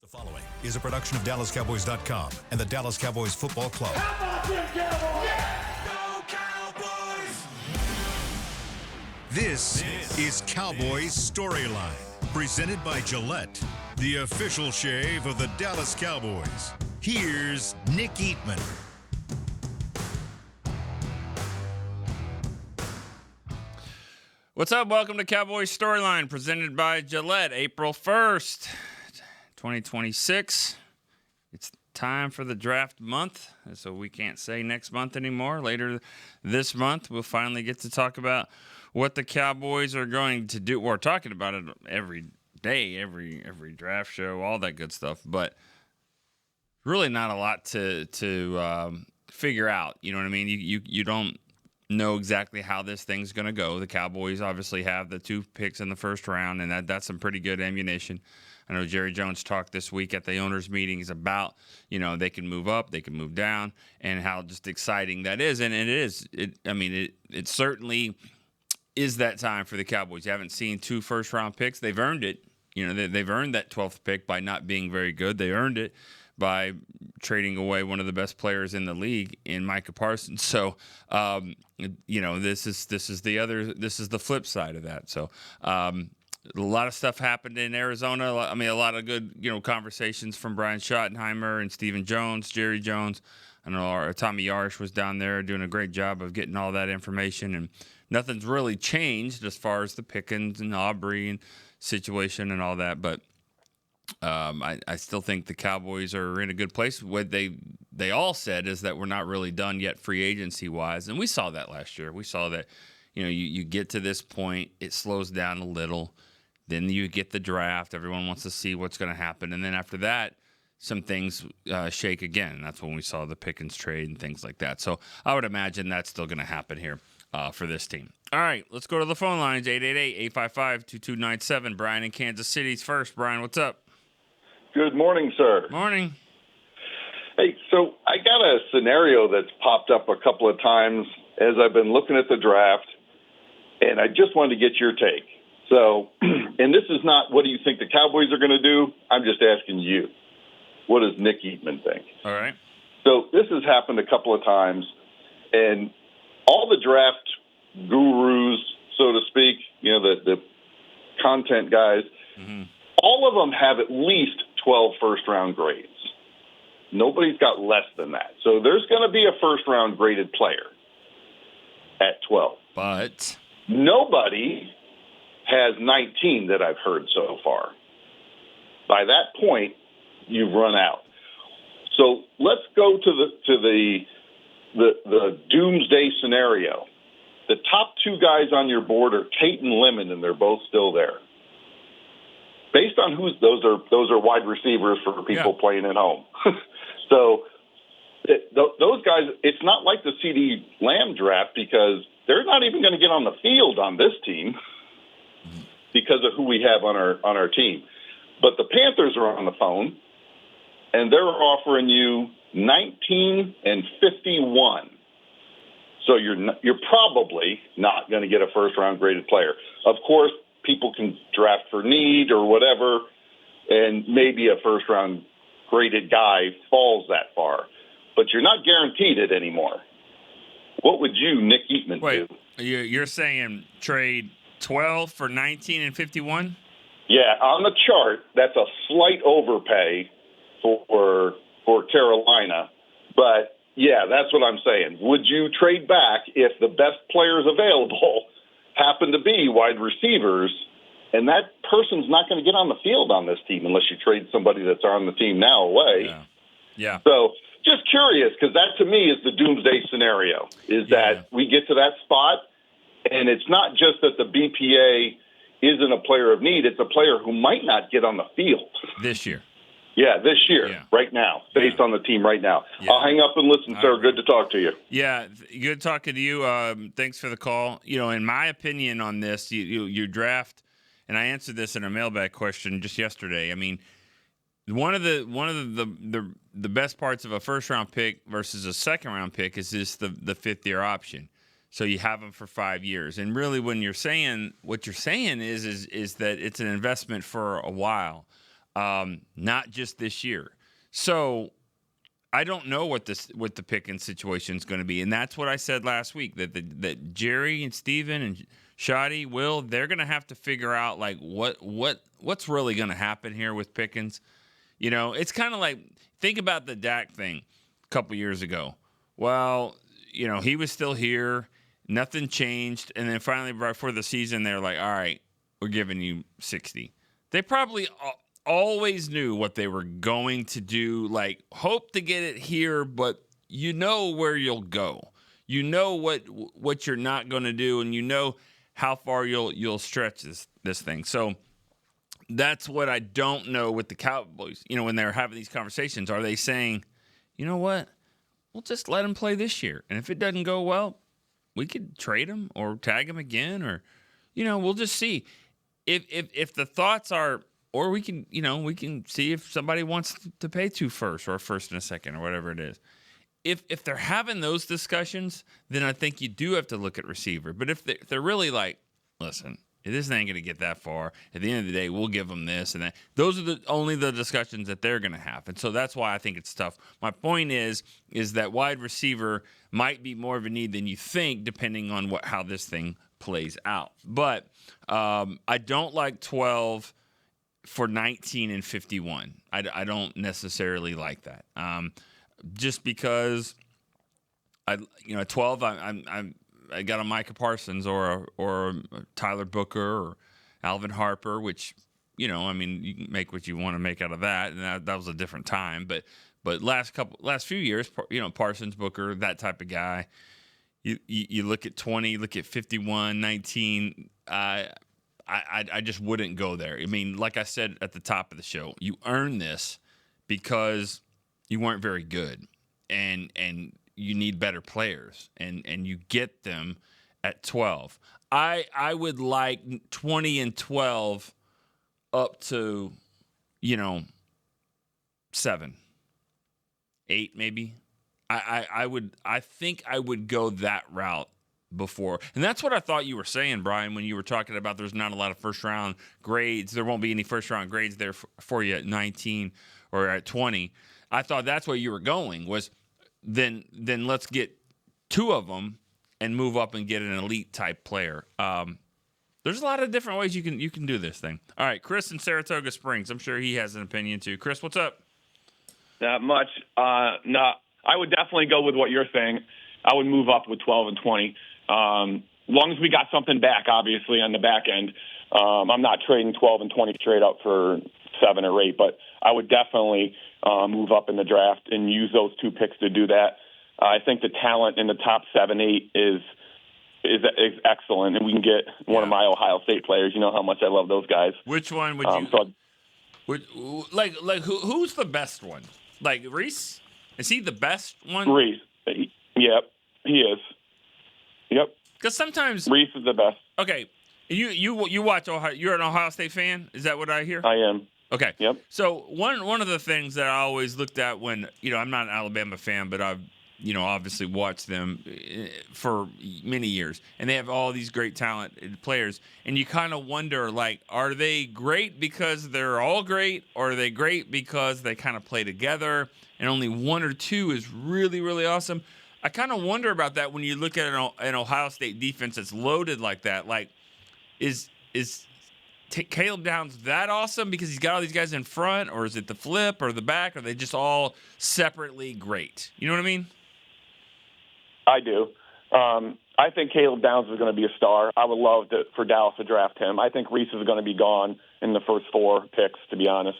Following is a production of DallasCowboys.com and the Dallas Cowboys Football Club. How about them Cowboys? Yeah! Go Cowboys! This is Cowboys Storyline, presented by Gillette, the official shave of the Dallas Cowboys. Here's Nick Eatman. What's up? Welcome to Cowboys Storyline, presented by Gillette, April 1st, 2026. It's time for the draft month, so we can't say next month anymore. Later this month, we'll finally get to talk about what the Cowboys are going to do. We're talking about it every day, every draft show, all that good stuff, but really not a lot to figure out. You know what I mean? You don't know exactly how this thing's going to go. The Cowboys obviously have the 2 picks in the first round, and that's some pretty good ammunition. I know Jerry Jones talked this week at the owners' meetings about, they can move up, they can move down, and how just exciting that is. And it is. It certainly is that time for the Cowboys. You haven't seen 2 first-round picks. They've earned it. They've earned that 12th pick by not being very good. They earned it by trading away one of the best players in the league in Micah Parsons. So, this is the flip side of that. So, a lot of stuff happened in Arizona. A lot of good, conversations from Brian Schottenheimer and Stephen Jones, Jerry Jones. I know our Tommy Yarsh was down there doing a great job of getting all that information, and nothing's really changed as far as the Pickens and Aubrey and situation and all that. But I still think the Cowboys are in a good place. What they all said is that we're not really done yet free agency-wise, and we saw that last year. We saw that, you get to this point, it slows down a little, then you get the draft. Everyone wants to see what's going to happen, and then after that, some things shake again. That's when we saw the Pickens trade and things like that. So I would imagine that's still going to happen here for this team. All right, let's go to the phone lines, 888-855-2297. Brian in Kansas City's first. Brian, what's up? Good morning, sir. Morning. Hey, so I got a scenario that's popped up a couple of times as I've been looking at the draft, and I just wanted to get your take. So, and this is not what do you think the Cowboys are going to do? I'm just asking you. What does Nick Eatman think? All right. So this has happened a couple of times, and all the draft gurus, so to speak, the content guys, all of them have at least 12 first-round grades. Nobody's got less than that. So there's going to be a first-round graded player at 12. But nobody has 19 that I've heard so far. By that point, you've run out. So let's go to the doomsday scenario. The top 2 guys on your board are Tate and Lemon, and they're both still there. Based on those are wide receivers for people playing at home. So those guys, it's not like the CD Lamb draft because they're not even going to get on the field on this team because of who we have on our team. But the Panthers are on the phone, and they're offering you 19 and 51. So you're probably not going to get a first-round graded player. Of course, people can draft for need or whatever, and maybe a first-round graded guy falls that far. But you're not guaranteed it anymore. What would you, Nick Eatman, do? You're saying trade 12 for 19 and 51? Yeah, on the chart, that's a slight overpay for Carolina. But, yeah, that's what I'm saying. Would you trade back if the best players available happen to be wide receivers, and that person's not going to get on the field on this team unless you trade somebody that's on the team now away? Yeah. So just curious, because that to me is the doomsday scenario, is that we get to that spot, and it's not just that the BPA isn't a player of need, it's a player who might not get on the field. This year. Yeah, this year, right now, based on the team right now. Yeah. I'll hang up and listen, sir. Good to talk to you. Yeah, good talking to you. Thanks for the call. In my opinion on this, you draft, and I answered this in a mailbag question just yesterday. I mean, one of the best parts of a first-round pick versus a second-round pick is just the fifth-year option. So you have them for 5 years. And really what you're saying is that it's an investment for a while. not just this year. So I don't know what the Pickens situation is going to be, and that's what I said last week, that Jerry and Steven and Shoddy, Will, they're going to have to figure out like what's really going to happen here with Pickens. You know, it's kind of like, think about the Dak thing a couple years ago. Well, you know, he was still here, nothing changed, and then finally right before the season, they're like, all right, we're giving you 60. They probably always knew what they were going to do, like hope to get it here, but you know where you'll go. You know what you're not going to do, and you know how far you'll stretch this thing. So that's what I don't know with the Cowboys. You know, when they're having these conversations, are they saying, you know what, we'll just let him play this year, and if it doesn't go well, we could trade him or tag him again, or, you know, we'll just see. If the thoughts are, or we can see if somebody wants to pay 2 firsts or a first and a second or whatever it is. If they're having those discussions, then I think you do have to look at receiver. But if they're really like, listen, this ain't going to get that far. At the end of the day, we'll give them this and that. Those are only the discussions that they're going to have. And so that's why I think it's tough. My point is that wide receiver might be more of a need than you think, depending on how this thing plays out. But I don't like 12 for 19 and 51. I don't necessarily like that. Just because at 12 I got a Micah Parsons or a Tyler Booker or Alvin Harper, which, you know, I mean, you can make what you want to make out of that, and that was a different time. But last few years, you know, Parsons, Booker, that type of guy. You look at 20, look at 51, 19. I just wouldn't go there. I mean, like I said at the top of the show, you earn this because you weren't very good, and you need better players, and you get them at 12. I would like 20 and 12 up to, you know, 7, 8 maybe. I think I would go that route before. And that's what I thought you were saying, Brian, when you were talking about there's not a lot of first-round grades. There won't be any first-round grades there for you at 19 or at 20. I thought that's where you were going, was then let's get 2 of them and move up and get an elite-type player. There's a lot of different ways you can do this thing. All right, Chris in Saratoga Springs. I'm sure he has an opinion too. Chris, what's up? Not much. No, I would definitely go with what you're saying. I would move up with 12 and 20. As long as we got something back, obviously, on the back end. I'm not trading 12 and 20 straight up for 7 or 8, but I would definitely move up in the draft and use those 2 picks to do that. I think the talent in the top 7, 8 is excellent, and we can get one of my Ohio State players. You know how much I love those guys. Which one would you? Who's the best one? Like Reese? Is he the best one? Reese. Yep, he is. Yep. Because sometimes Reese is the best. Okay, you watch Ohio. You're an Ohio State fan. Is that what I hear? I am. Okay. Yep. So one of the things that I always looked at when, you know, I'm not an Alabama fan, but I've, you know, obviously watched them for many years, and they have all these great talented players, and you kind of wonder, like, are they great because they're all great, or are they great because they kind of play together and only 1 or 2 is really, really awesome? I kind of wonder about that when you look at an Ohio State defense that's loaded like that. Like, is Caleb Downs that awesome because he's got all these guys in front, or is it the flip or the back? Or are they just all separately great? You know what I mean? I do. I think Caleb Downs is going to be a star. I would love for Dallas to draft him. I think Reese is going to be gone in the first 4 picks, to be honest.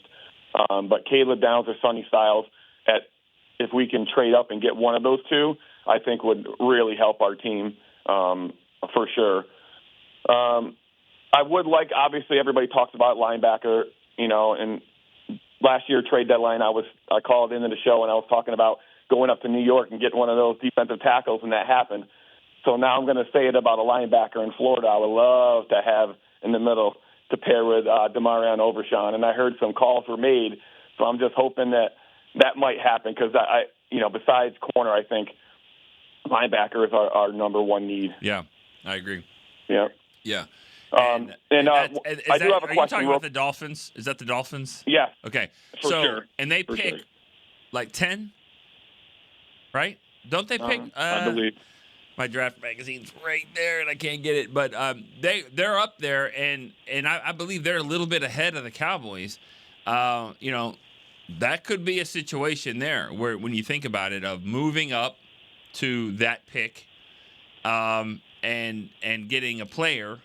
But Caleb Downs or Sonny Styles, if we can trade up and get one of those 2, I think would really help our team for sure. I would like, obviously, everybody talks about linebacker, you know, and last year trade deadline, I called into the show and I was talking about going up to New York and getting one of those defensive tackles, and that happened. So now I'm going to say it about a linebacker in Florida I would love to have in the middle to pair with Demarion Overshawn, and I heard some calls were made, so I'm just hoping that might happen because besides corner, I think linebacker is our number 1 need. Yeah, I agree. Yeah. Yeah. And I do have a are you question. talking about the Dolphins? Is that the Dolphins? Yeah. Okay. For sure. And they For pick sure. like 10, right? Don't they pick? I believe. My draft magazine's right there, and I can't get it. But they're up there, and I believe they're a little bit ahead of the Cowboys. That could be a situation there where, when you think about it, of moving up to that pick, and getting a player,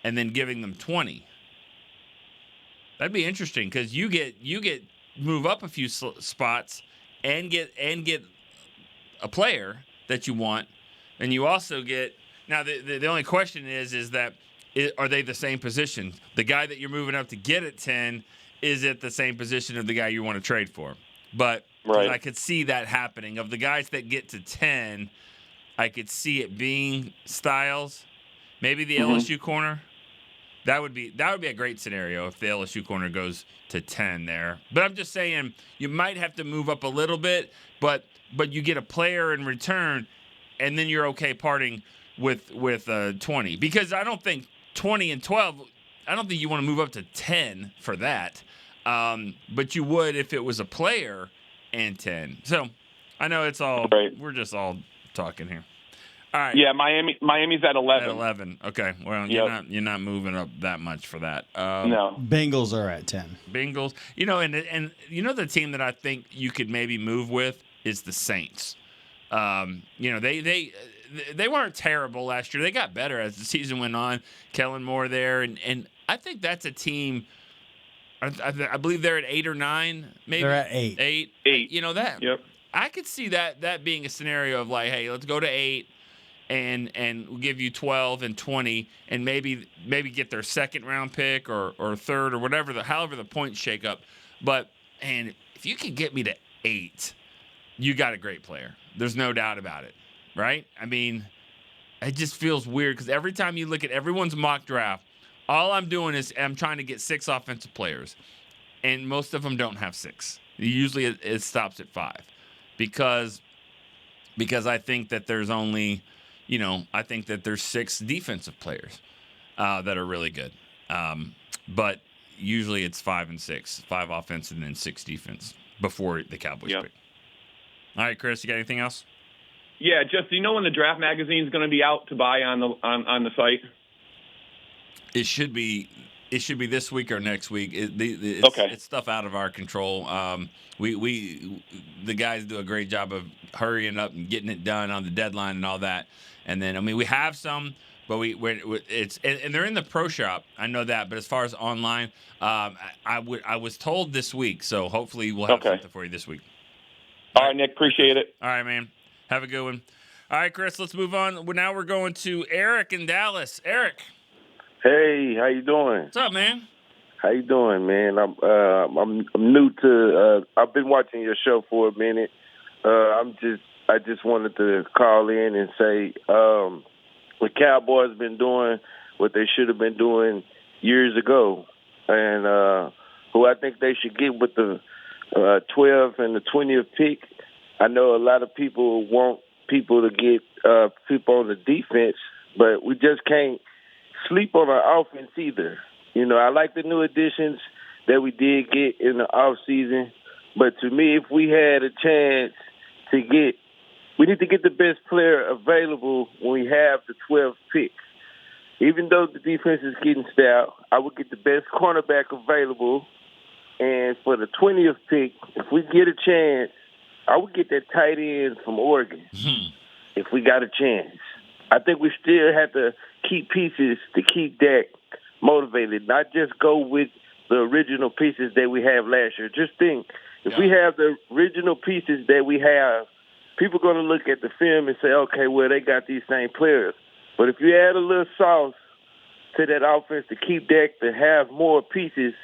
and then giving them 20. That'd be interesting because you get move up a few spots and get a player that you want, and you also get. Now the only question is that are they the same position? The guy that you're moving up to get at 10 is at the same position of the guy you want to trade for. But Right. I could see that happening. Of the guys that get to 10, I could see it being Styles, maybe the LSU corner. That would be a great scenario if the LSU corner goes to 10 there. But I'm just saying you might have to move up a little bit, but you get a player in return, and then you're okay parting with 20. Because I don't think 20 and 12. I don't think you want to move up to 10 for that. But you would if it was a player and 10. So I know it's all right. We're just all talking here. All right. Yeah, Miami's at 11. At 11. Okay. Well, you're not moving up that much for that. No. Bengals are at 10. Bengals. And the team that I think you could maybe move with is the Saints. They weren't terrible last year. They got better as the season went on. Kellen Moore there, and I think that's a team. I believe they're at 8 or 9. Maybe They're at 8. 8. That. Yep. I could see that being a scenario of like, hey, let's go to 8. And we'll give you 12 and 20, and maybe get their second round pick or third or however the points shake up. And if you can get me to 8, you got a great player. There's no doubt about it, right? I mean, it just feels weird because every time you look at everyone's mock draft, all I'm doing is I'm trying to get 6 offensive players, and most of them don't have 6. Usually it stops at 5 because I think that there's only I think that there's 6 defensive players that are really good. But usually it's 5 and 6, 5 offense and then 6 defense before the Cowboys pick. All right, Chris, you got anything else? Yeah, just do you know when the draft magazine is going to be out to buy on the site? It should be this week or next week. It's stuff out of our control. We the guys do a great job of hurrying up and getting it done on the deadline and all that. And then we have some, but and they're in the pro shop. I know that, but as far as online, I was told this week, so hopefully we'll have something for you this week. All right, Nick, appreciate it. All right, man. Have a good one. All right, Chris, let's move on. Now we're going to Eric in Dallas. Eric. Hey, how you doing? What's up, man? How you doing, man? I'm new to. I've been watching your show for a minute. I just wanted to call in and say the Cowboys been doing what they should have been doing years ago, and who I think they should get with the 12th and the 20th pick. I know a lot of people want people to get people on the defense, but we just can't sleep on our offense either. I like the new additions that we did get in the off season, but to me, if we had a chance to we need to get the best player available when we have the 12th pick. Even though the defense is getting stout, I would get the best cornerback available. And for the 20th pick, if we get a chance, I would get that tight end from Oregon if we got a chance. I think we still have to keep pieces to keep Dak motivated, not just go with the original pieces that we have last year. Just think, if we have the original pieces that we have, people are going to look at the film and say, okay, well, they got these same players. But if you add a little sauce to that offense to keep Dak to have more pieces,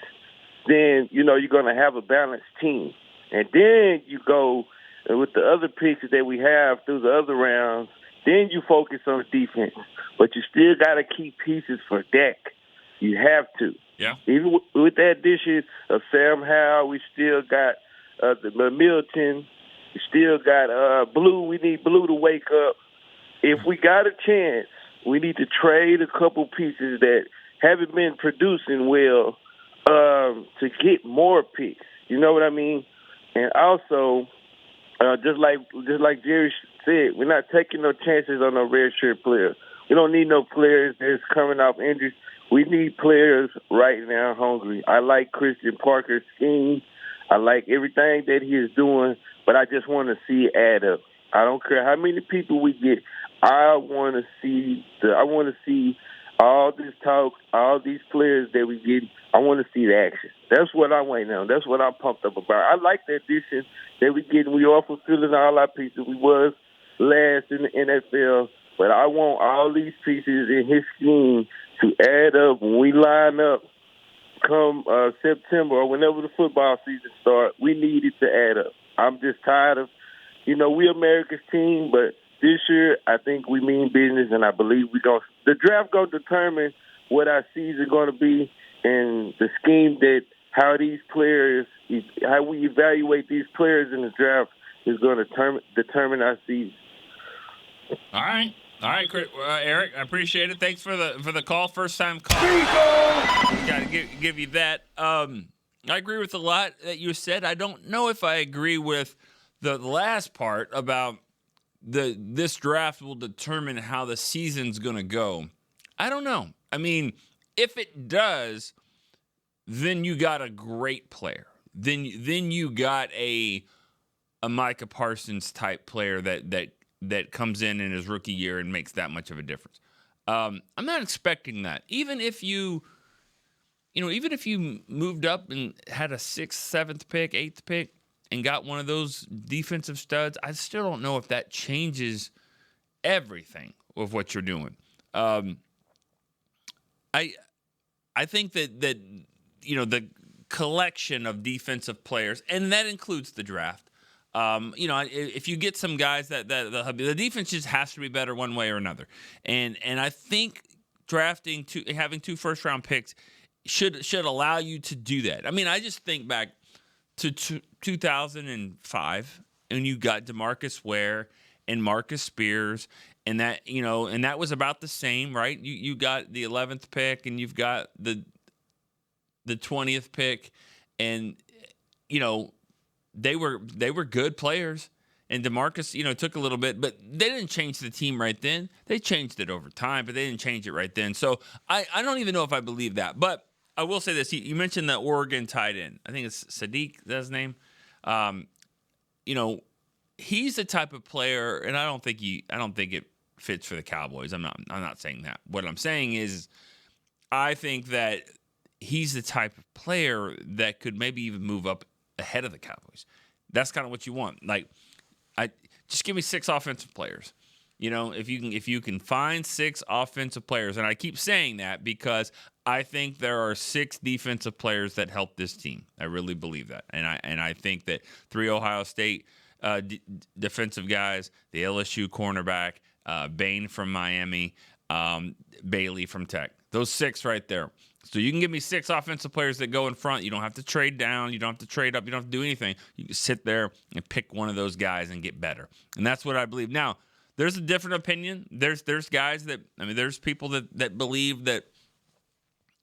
then, you're going to have a balanced team. And then you go with the other pieces that we have through the other rounds, then you focus on defense. But you still got to keep pieces for Dak. You have to. Yeah. Even with the addition of Sam Howell, we still got the Milton. We still got Blue. We need Blue to wake up. If we got a chance, we need to trade a couple pieces that haven't been producing well to get more picks. You know what I mean? And also, just like Jerry said, we're not taking no chances on no redshirt players. We don't need no players that's coming off injuries. We need players right now hungry. I like Christian Parker's scheme. I like everything that he is doing, but I just want to see it add up. I don't care how many people we get. I want to see all this talk, all these players that we get. I want to see the action. That's what I want now. That's what I'm pumped up about. I like the addition that we get. We are fulfilling all our pieces. We was last in the NFL, but I want all these pieces in his scheme to add up when we line up come September or whenever the football season starts. We need it to add up. I'm just tired of, we America's team, but this year I think we mean business, and I believe the draft going to determine what our season going to be, and the scheme that how we evaluate these players in the draft is going to determine our season. All right, Eric, I appreciate it. Thanks for the call, first time call. Got to give you that. I agree with a lot that you said. I don't know if I agree with the last part about this draft will determine how the season's going to go. I don't know. I mean, if it does, then you got a great player. Then you got a Micah Parsons type player that comes in his rookie year and makes that much of a difference. I'm not expecting that. Even if you moved up and had a 6th, 7th pick, 8th pick, and got one of those defensive studs, I still don't know if that changes everything of what you're doing. I think that the collection of defensive players, and that includes the draft. If you get some guys that the defense just has to be better one way or another, and I think having 2 first-round picks should allow you to do that. I mean, I just think back to 2005, and you got DeMarcus Ware and Marcus Spears, and that was about the same, right? You got the 11th pick, and you've got the 20th pick, and they were good players. And DeMarcus, took a little bit, but they didn't change the team right then. They changed it over time, but they didn't change it right then. So I don't even know if I believe that, but I will say this. You mentioned that Oregon tight end. I think it's Sadiq, that's his name. He's the type of player, and I don't think it fits for the Cowboys. I'm not saying that. What I'm saying is I think that he's the type of player that could maybe even move up ahead of the Cowboys. That's kind of what you want. Like, just give me 6 offensive players. If you can find 6 offensive players, and I keep saying that because I think there are 6 defensive players that help this team. I really believe that, and I think that 3 Ohio State defensive guys, the LSU cornerback, Bain from Miami, Bailey from Tech. Those 6 right there. So you can give me 6 offensive players that go in front. You don't have to trade down. You don't have to trade up. You don't have to do anything. You can sit there and pick one of those guys and get better. And that's what I believe. Now, there's a different opinion. There's guys there's people that believe that,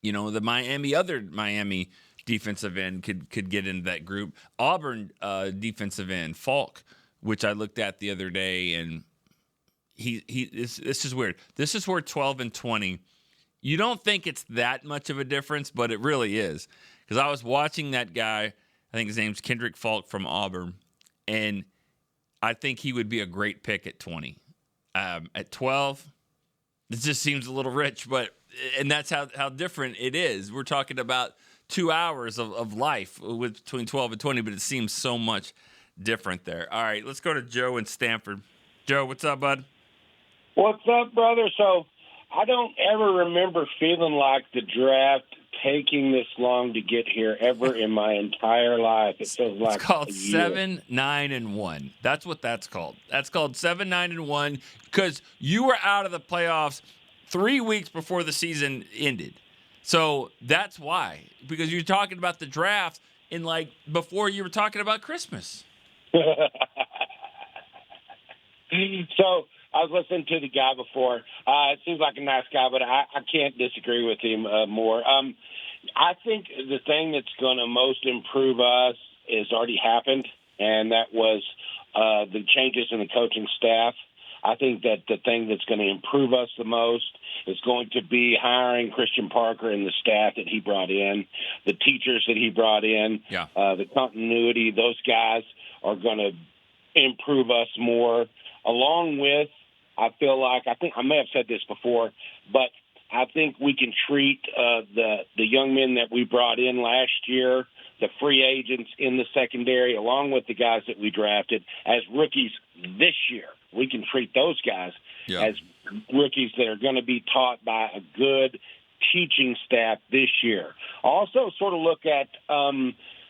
the Miami defensive end could get into that group. Auburn defensive end, Falk, which I looked at the other day, and this is weird. This is where 12 and 20. You don't think it's that much of a difference, but it really is. Because I was watching that guy, I think his name's Kendrick Falk from Auburn, and I think he would be a great pick at 20. At 12, it just seems a little rich, and that's how different it is. We're talking about 2 hours of life between 12 and 20, but it seems so much different there. All right, let's go to Joe in Stanford. Joe, what's up, bud? What's up, brother? So I don't ever remember feeling like the draft taking this long to get here ever in my entire life. It feels like it's called 7, 9, and 1. That's what that's called. That's called 7, 9, and 1 because you were out of the playoffs 3 weeks before the season ended. So that's why, because you're talking about the draft before you were talking about Christmas. So I was listening to the guy before. It seems like a nice guy, but I can't disagree with him more. I think the thing that's going to most improve us has already happened, and that was the changes in the coaching staff. I think that the thing that's going to improve us the most is going to be hiring Christian Parker and the staff that he brought in, the teachers that he brought in, the continuity. Those guys are going to improve us more, along with, I think I may have said this before, but I think we can treat the young men that we brought in last year, the free agents in the secondary, along with the guys that we drafted, as rookies this year. We can treat those guys as rookies that are going to be taught by a good teaching staff this year. Also sort of look at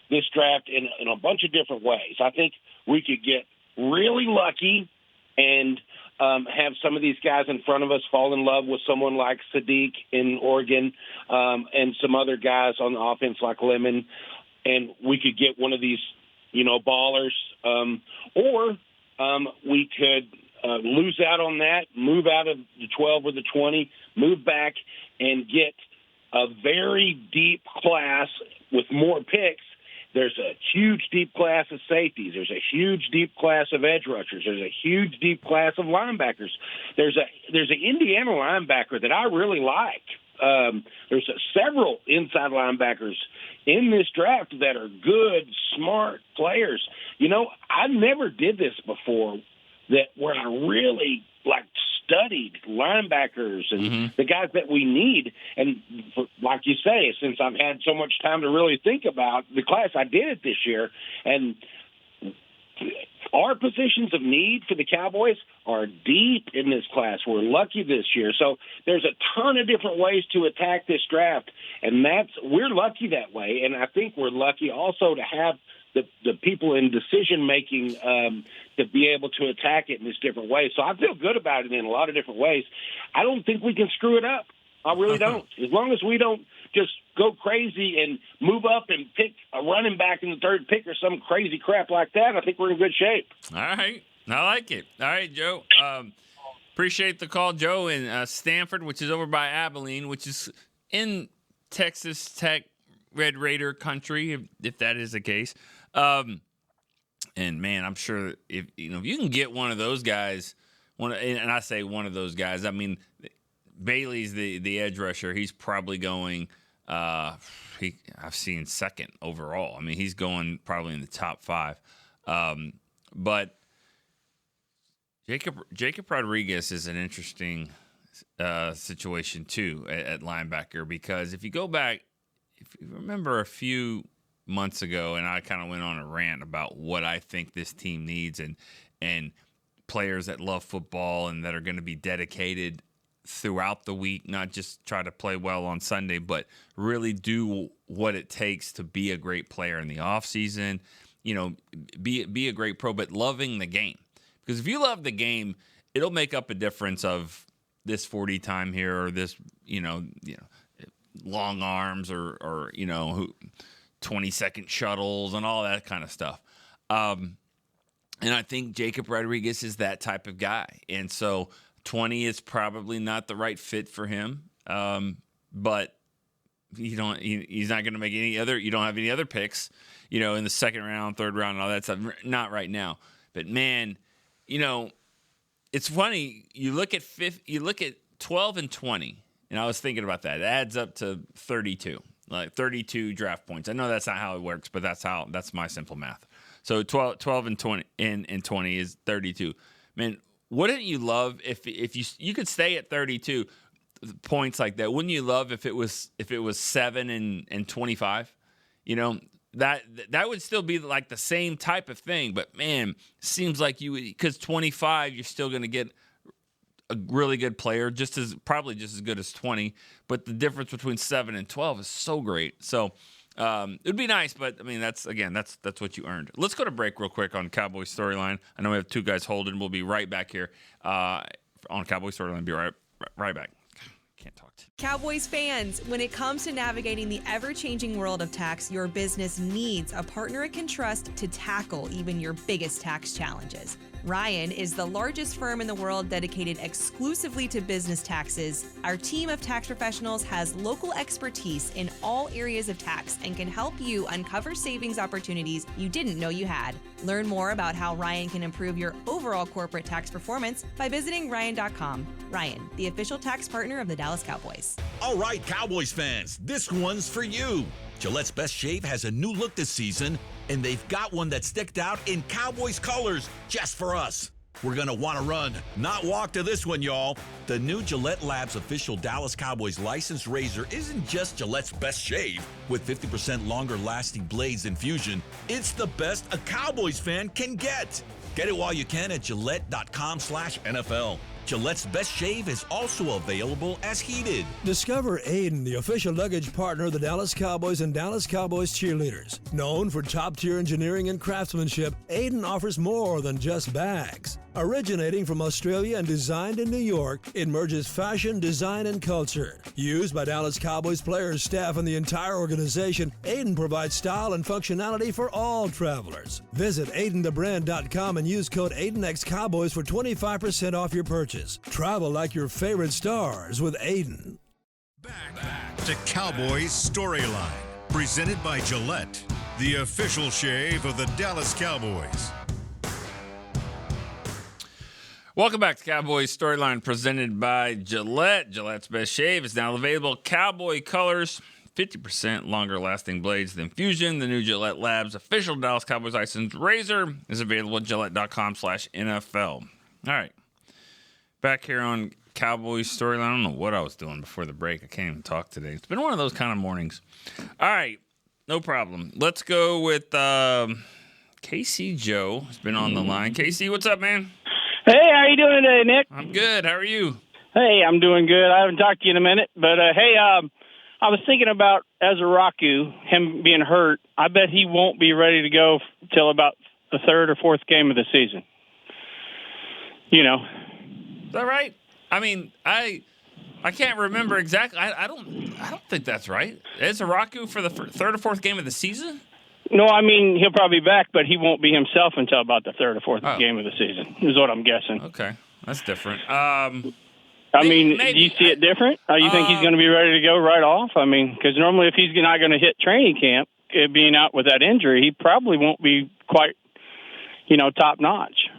this draft in a bunch of different ways. I think we could get really lucky and have some of these guys in front of us fall in love with someone like Sadiq in Oregon and some other guys on the offense like Lemon, and we could get one of these, ballers. Or we could lose out on that, move out of the 12 or the 20, move back and get a very deep class with more picks. There's a huge, deep class of safeties. There's a huge, deep class of edge rushers. There's a huge, deep class of linebackers. There's an Indiana linebacker that I really like. There's several inside linebackers in this draft that are good, smart players. I never did this before, where I really studied linebackers and the guys that we need. And like you say, since I've had so much time to really think about the class, I did it this year. And our positions of need for the Cowboys are deep in this class. We're lucky this year. So there's a ton of different ways to attack this draft, and we're lucky that way. And I think we're lucky also to have the people in decision-making to be able to attack it in this different way. So I feel good about it in a lot of different ways. I don't think we can screw it up. I really don't. As long as we don't just go crazy and move up and pick a running back in the third pick or some crazy crap like that, I think we're in good shape. All right. I like it. All right, Joe. Appreciate the call, Joe, in Stanford, which is over by Abilene, which is in Texas Tech Red Raider country, if that is the case. And man, I'm sure if you can get one of those guys, and I say one of those guys, I mean Bailey's the edge rusher. He's probably going. I've seen second overall. I mean, he's going probably in the top 5. But Jacob Rodriguez is an interesting situation too at linebacker, because if you go back, if you remember a few months ago, and I kind of went on a rant about what I think this team needs and players that love football and that are going to be dedicated throughout the week, not just try to play well on Sunday, but really do what it takes to be a great player in the offseason, be a great pro, but loving the game. Because if you love the game, it'll make up a difference of this 40 time here or this, long arms or 20-second shuttles and all that kind of stuff. And I think Jacob Rodriguez is that type of guy. And so 20 is probably not the right fit for him. But he's not going to make any other, you don't have any other picks, in the second round, third round, and all that stuff. Not right now. But man, it's funny. You look at 12 and 20. And I was thinking about that. It adds up to 32, like 32 draft points. I know that's not how it works, but that's my simple math. So 12 and 20 and 20 is 32. Man, wouldn't you love if you could stay at 32 points like that? Wouldn't you love if it was 7 and 25? That would still be like the same type of thing. But man, seems like because 25, you're still going to get a really good player, probably just as good as 20, but the difference between 7 and 12 is so great. So it'd be nice, but I mean that's what you earned. Let's go to break real quick on Cowboys Storyline. I know we have 2 guys holding. We'll be right back here on Cowboys Storyline. Be right back. Can't talk to you. Cowboys fans, when it comes to navigating the ever-changing world of tax, your business needs a partner it can trust to tackle even your biggest tax challenges. Ryan is the largest firm in the world dedicated exclusively to business taxes. Our team of tax professionals has local expertise in all areas of tax and can help you uncover savings opportunities you didn't know you had. Learn more about how Ryan can improve your overall corporate tax performance by visiting Ryan.com. Ryan, the official tax partner of the Dallas Cowboys. All right, Cowboys fans, this one's for you. Gillette's Best Shave has a new look this season, and they've got one that sticked out in Cowboys colors just for us. We're going to want to run, not walk to this one, y'all. The new Gillette Labs official Dallas Cowboys licensed razor isn't just Gillette's best shave. With 50% longer lasting blades than Fusion, it's the best a Cowboys fan can get. Get it while you can at Gillette.com/NFL. Gillette's Best Shave is also available as heated. Discover Aiden, the official luggage partner of the Dallas Cowboys and Dallas Cowboys cheerleaders. Known for top-tier engineering and craftsmanship, Aiden offers more than just bags. Originating from Australia and designed in New York, it merges fashion, design, and culture. Used by Dallas Cowboys players, staff, and the entire organization, Aiden provides style and functionality for all travelers. Visit AidenTheBrand.com and use code AidenXCowboys for 25% off your purchase. Travel like your favorite stars with Aiden. Back to Cowboys Storyline, presented by Gillette, the official shave of the Dallas Cowboys. Welcome back to Cowboys Storyline, presented by Gillette. Gillette's Best Shave is now available. Cowboy colors, 50% longer lasting blades than Fusion. The new Gillette Labs official Dallas Cowboys licensed razor is available at Gillette.com/NFL. All right. Back here on Cowboys Storyline. I don't know what I was doing before the break. I can't even talk today. It's been one of those kind of mornings. All right. No problem. Let's go with KC Joe. Has been on the line. KC, what's up, man? Hey, how you doing today, Nick? I'm good. How are you? Hey, I'm doing good. I haven't talked to you in a minute, but hey, I was thinking about Ezraku, him being hurt. I bet he won't be ready to go till about the third or fourth game of the season. You know. Is that right? I mean, I can't remember exactly. I don't think that's right. Ezraku for the third or fourth game of the season? No, I mean, he'll probably be back, but he won't be himself until about the third or fourth game of the season, is what I'm guessing. Okay, that's different. Maybe, do you see it different? You think he's going to be ready to go right off? I mean, because normally if he's not going to hit training camp, being out with that injury, he probably won't be quite, top notch.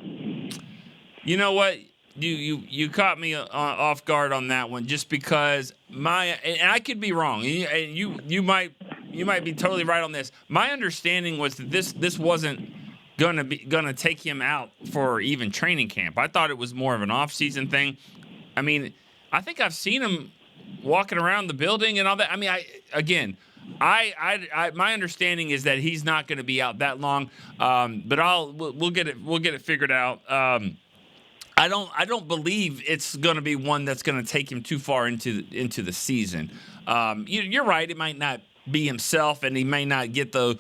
You know what? You caught me off guard on that one, just because and I could be wrong. You might be totally right on this. My understanding was that this wasn't gonna take him out for even training camp. I thought it was more of an off-season thing. I mean, I think I've seen him walking around the building and all that. I mean, my understanding is that he's not going to be out that long. But we'll get it figured out. I don't believe it's going to be one that's going to take him too far into the season. You're right. It might not be himself, and he may not get the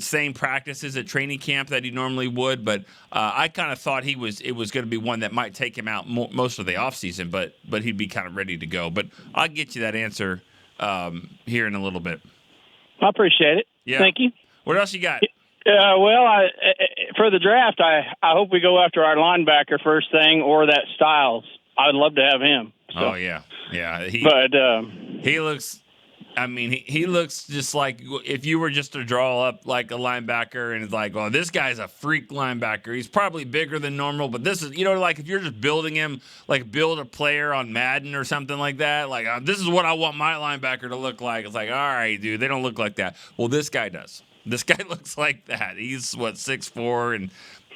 same practices at training camp that he normally would. But I kind of thought it was going to be one that might take him out most of the offseason, but he'd be kind of ready to go. But I'll get you that answer here in a little bit. I appreciate it. Yeah. Thank you. What else you got? For the draft, I hope we go after our linebacker first thing, or that Styles. I'd love to have him. So. Oh yeah. He looks. I mean, he looks just like if you were just to draw up like a linebacker, and it's like, well, this guy's a freak linebacker. He's probably bigger than normal, but this is, like if you're just building him, like build a player on Madden or something like that. Like this is what I want my linebacker to look like. It's like, all right, dude, they don't look like that. Well, this guy does. This guy looks like that. He's 6'4" and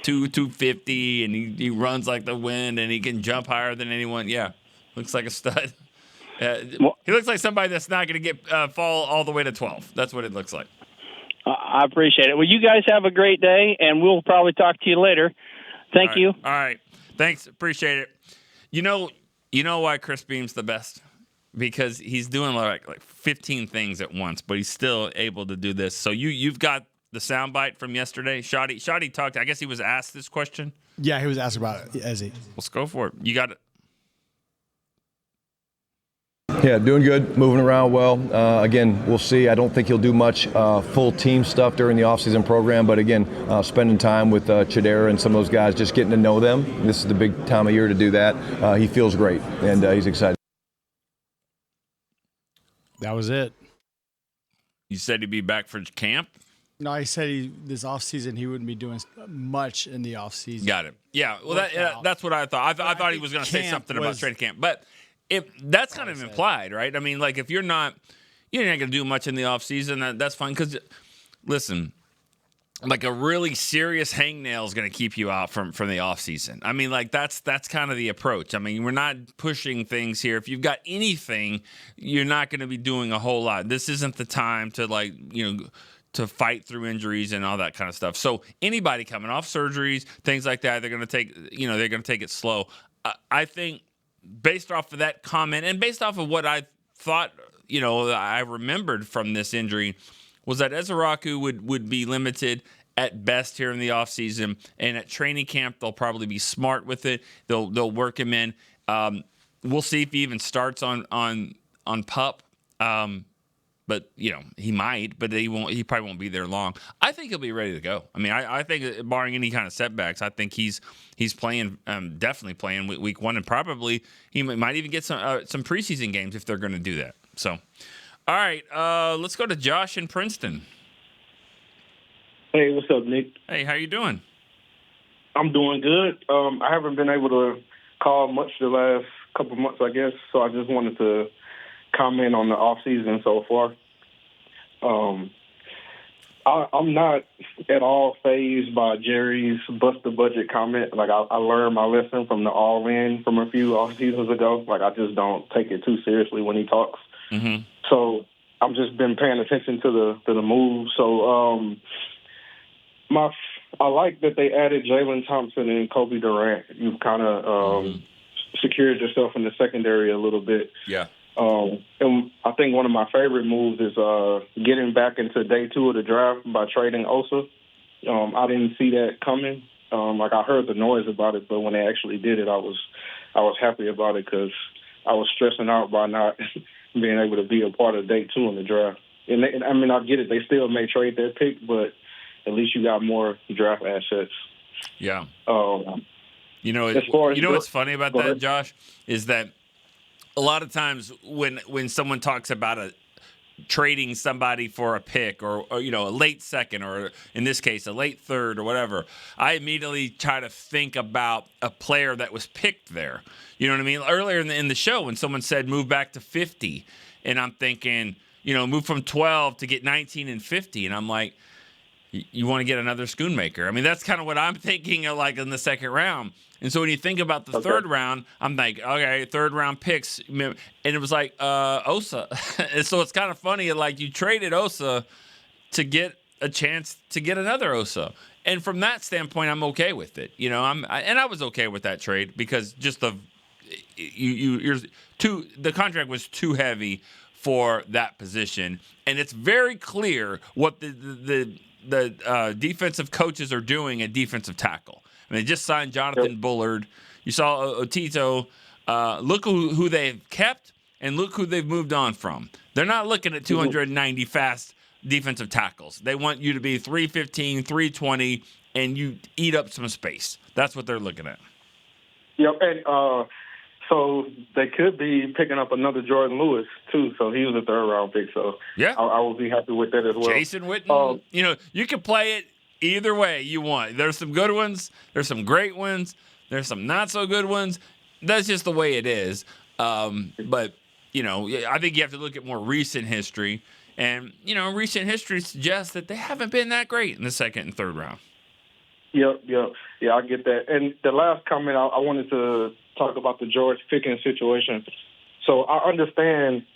250, and he runs like the wind, and he can jump higher than anyone. Yeah, looks like a stud. He looks like somebody that's not going to get fall all the way to 12. That's what it looks like. I appreciate it. Well, you guys have a great day, and we'll probably talk to you later. Thank you. All right. Thanks. Appreciate it. You know why Chris Beam's the best? Because he's doing like 15 things at once, but he's still able to do this. So you've got the soundbite from yesterday. Shoddy talked. I guess he was asked this question. Yeah, he was asked about it. Ezzy. Let's go for it. You got it. Yeah, doing good, moving around well. Again, we'll see. I don't think he'll do much full team stuff during the offseason program, but again, spending time with Chidera and some of those guys, just getting to know them. This is the big time of year to do that. He feels great, and he's excited. That was it. You said he'd be back for camp? No, he said this offseason he wouldn't be doing much in the offseason. Got it. Yeah, well, that's what I thought. I thought he was going to say something about training camp. But that's kind of implied, right? I mean, like, if you're not going to do much in the offseason, that's fine. Because, listen, like a really serious hangnail is going to keep you out from the offseason. I mean, like, that's kind of the approach. I mean, we're not pushing things here. If you've got anything, you're not going to be doing a whole lot. This isn't the time to, like, to fight through injuries and all that kind of stuff. So anybody coming off surgeries, things like that, they're going to take it slow. I think based off of that comment and based off of what I thought, I remembered from this injury was that Ezeraku would be limited at best here in the offseason, and at training camp they'll probably be smart with it. They'll work him in. We'll see if he even starts on PUP. But he might, but he won't. He probably won't be there long. I think he'll be ready to go. I mean, I think barring any kind of setbacks, I think he's playing, definitely playing week 1, and probably he might even get some preseason games if they're going to do that. So, all right, let's go to Josh in Princeton. Hey, what's up, Nick? Hey, how you doing? I'm doing good. I haven't been able to call much the last couple months, I guess. So I just wanted to comment on the off season so far. I'm not at all fazed by Jerry's bust the budget comment. Like, I learned my lesson from the all in from a few off seasons ago. Like, I just don't take it too seriously when he talks. Mm-hmm. So I've just been paying attention to the move. So I like that they added Jalen Thompson and Kobe Durant. You've kind of secured yourself in the secondary a little bit. Yeah. And I think one of my favorite moves is getting back into day 2 of the draft by trading Osa. I didn't see that coming. I heard the noise about it, but when they actually did it, I was happy about it because I was stressing out by not being able to be a part of day 2 in the draft. And I get it; they still may trade that pick, but at least you got more draft assets. Yeah. As far as what's funny about that, Josh, is that a lot of times when someone talks about trading somebody for a pick or a late second, or in this case a late third or whatever, I immediately try to think about a player that was picked there. You know what I mean? Earlier in the show when someone said move back to 50, and I'm thinking, move from 12 to get 19 and 50, and I'm like, you want to get another Schoonmaker. I mean, that's kind of what I'm thinking of, like, in the second round. And so when you think about the third round, I'm like, okay, third round picks. And it was like Osa. And so it's kind of funny, like, you traded Osa to get a chance to get another Osa. And from that standpoint, I'm okay with it. I was okay with that trade because just the contract was too heavy for that position. And it's very clear what the defensive coaches are doing at defensive tackle. I mean, they just signed Jonathan Bullard. You saw Otito. Look who they've kept, and look who they've moved on from. They're not looking at 290 fast defensive tackles. They want you to be 315, 320, and you eat up some space. That's what they're looking at. Yep, and so they could be picking up another Jordan Lewis, too. So he was a third-round pick. So yeah, I will be happy with that as well. Jason Witten, you can play it either way you want. There's some good ones. There's some great ones. There's some not-so-good ones. That's just the way it is. But, I think you have to look at more recent history. And, recent history suggests that they haven't been that great in the second and third round. Yep. Yeah, I get that. And the last comment, I wanted to talk about the George Pickens situation. So I understand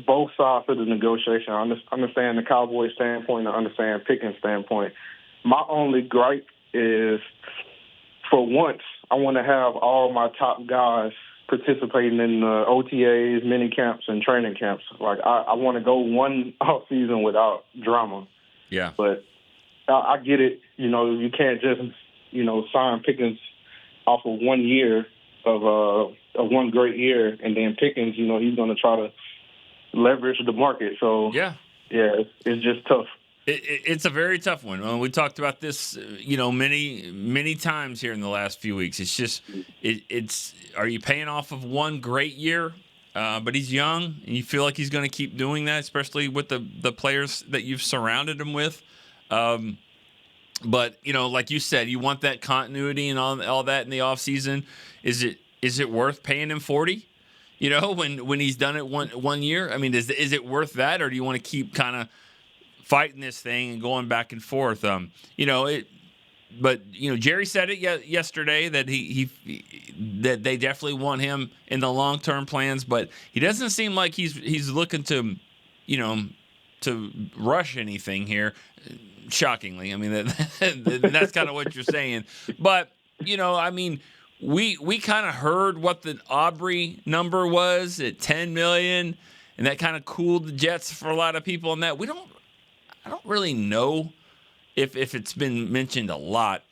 both sides of the negotiation. I understand the Cowboys standpoint. I understand Pickens' standpoint. My only gripe is, for once, I want to have all my top guys participating in the OTAs, mini camps, and training camps. Like, I want to go one off season without drama. Yeah. But I get it. You can't just, sign Pickens off of 1 year of one great year, and then Pickens, he's going to try to leverage the market. So yeah, it's just tough. It's a very tough one. We talked about this, many times here in the last few weeks. It's just, it's. Are you paying off of one great year? But he's young, and you feel like he's going to keep doing that, especially with the players that you've surrounded him with. But like you said, you want that continuity and all that in the offseason. Is it worth paying him $40? When he's done it one year. I mean, is it worth that, or do you want to keep kind of fighting this thing and going back and forth? But Jerry said it yesterday that that they definitely want him in the long-term plans, but he doesn't seem like he's looking to rush anything here. Shockingly, I mean that's kind of what you're saying. But we kind of heard what the Aubrey number was at $10 million, and that kind of cooled the Jets for a lot of people. And that I don't really know if it's been mentioned a lot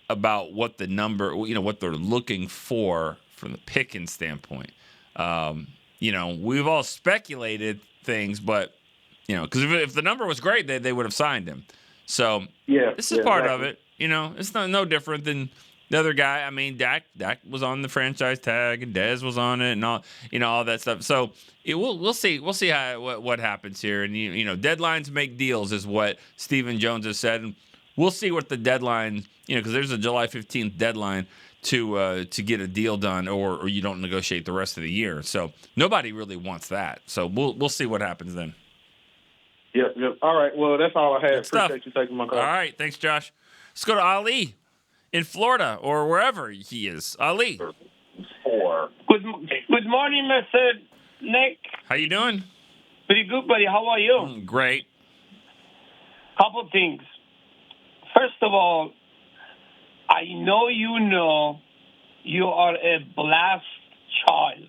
about what the number, what they're looking for from the picking standpoint. We've all speculated things, but because if the number was great, they would have signed him. So this is part of it. It's no different than the other guy. I mean, Dak was on the franchise tag, and Dez was on it, and all that stuff. So we'll see what happens here. And deadlines make deals is what Stephen Jones has said, and we'll see what the deadline. Because there's a July 15th deadline to get a deal done, or you don't negotiate the rest of the year. So nobody really wants that. So we'll see what happens then. Yep. All right. Well, that's all I had. Appreciate you taking my call. All right. Thanks, Josh. Let's go to Ali in Florida or wherever he is. Ali. Good morning, Mr. Nick. How you doing? Pretty good, buddy. How are you? Great. Couple things. First of all, I know you are a blessed child.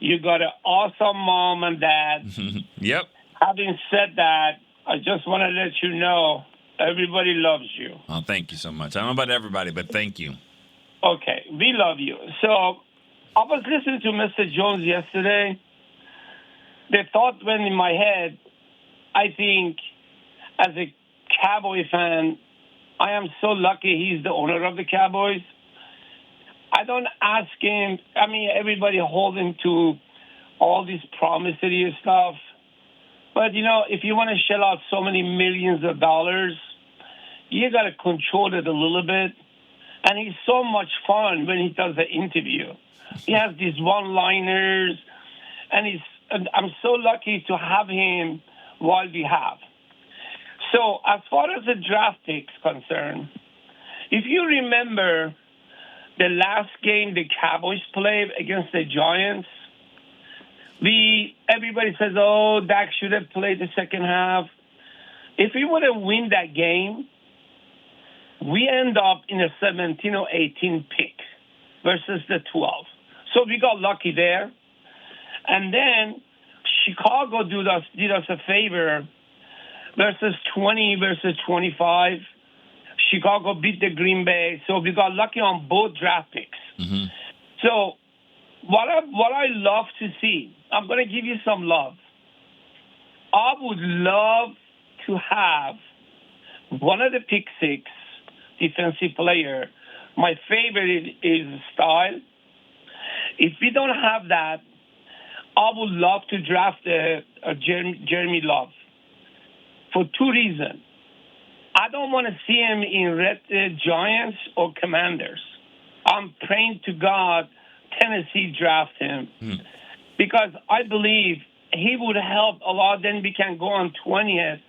You got an awesome mom and dad. Yep. Having said that, I just want to let you know everybody loves you. Oh, thank you so much. I don't know about everybody, but thank you. Okay, we love you. So I was listening to Mr. Jones yesterday. The thought went in my head. I think as a Cowboy fan, I am so lucky he's the owner of the Cowboys. I don't ask him. I mean, everybody hold him to all this promissory stuff. But, if you want to shell out so many millions of dollars, you got to control it a little bit. And he's so much fun when he does the interview. He has these one-liners, and I'm so lucky to have him while we have. So as far as the draft picks concerned, if you remember the last game the Cowboys played against the Giants, everybody says, oh, Dak should have played the second half. If we would have win that game, we end up in a 17 or 18 pick versus the 12. So we got lucky there. And then Chicago did us a favor versus 20 versus 25. Chicago beat the Green Bay. So we got lucky on both draft picks. Mm-hmm. So what I love to see, I'm going to give you some love. I would love to have one of the pick six defensive player. My favorite is Style. If we don't have that, I would love to draft Jeremy Love for two reasons. I don't want to see him in Red Giants or Commanders. I'm praying to God Tennessee draft him because I believe he would help a lot. Then we can go on 20th,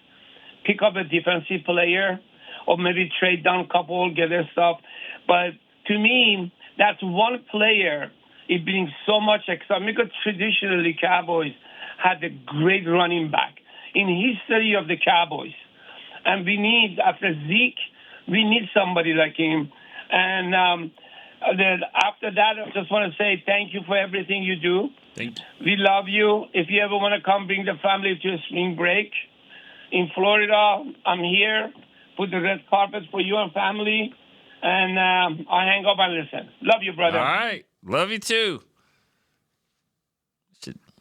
pick up a defensive player, or maybe trade down a couple, get their stuff. But to me, that's one player. It brings so much excitement because traditionally Cowboys had a great running back in history of the Cowboys. And we need, after Zeke, we need somebody like him. And then after that, I just want to say thank you for everything you do. Thank you. We love you. If you ever want to come bring the family to a spring break in Florida, I'm here. Put the red carpet for you and family. And I hang up and listen. Love you, brother. All right. Love you too.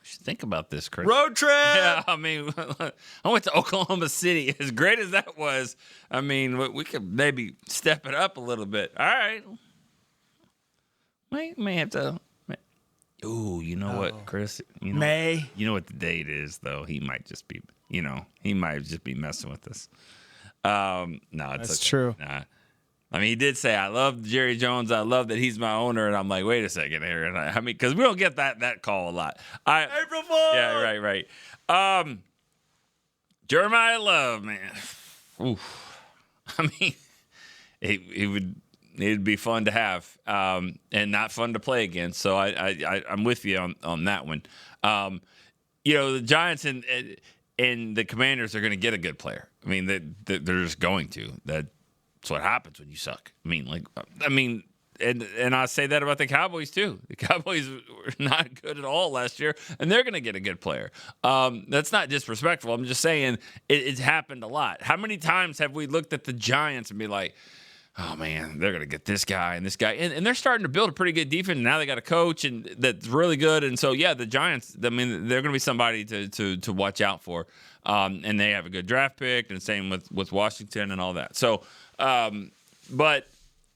think about this, Chris. Road trip. Yeah, I mean, I went to Oklahoma City. As great as that was, I mean, we could maybe step it up a little bit. All right. May have to. Ooh, you know what, Chris? You know what the date is, though. He might just be, messing with us. No, that's true. Nah. I mean, he did say, I love Jerry Jones. I love that he's my owner. And I'm like, wait a second here. And I mean, because we don't get that call a lot. April Fool! Yeah, right. Jeremiah Love, man. Oof. I mean, it'd be fun to have and not fun to play against. So I'm with you on that one. The Giants and the Commanders are going to get a good player. I mean, they're just going to. That's what happens when you suck. And I say that about the Cowboys too. The Cowboys were not good at all last year, and they're going to get a good player. That's not disrespectful. I'm just saying it's happened a lot. How many times have we looked at the Giants and be like, oh, man, they're going to get this guy and this guy. And they're starting to build a pretty good defense. Now they got a coach that's really good. And so, yeah, the Giants, I mean, they're going to be somebody to watch out for. And they have a good draft pick, and same with Washington and all that. So, but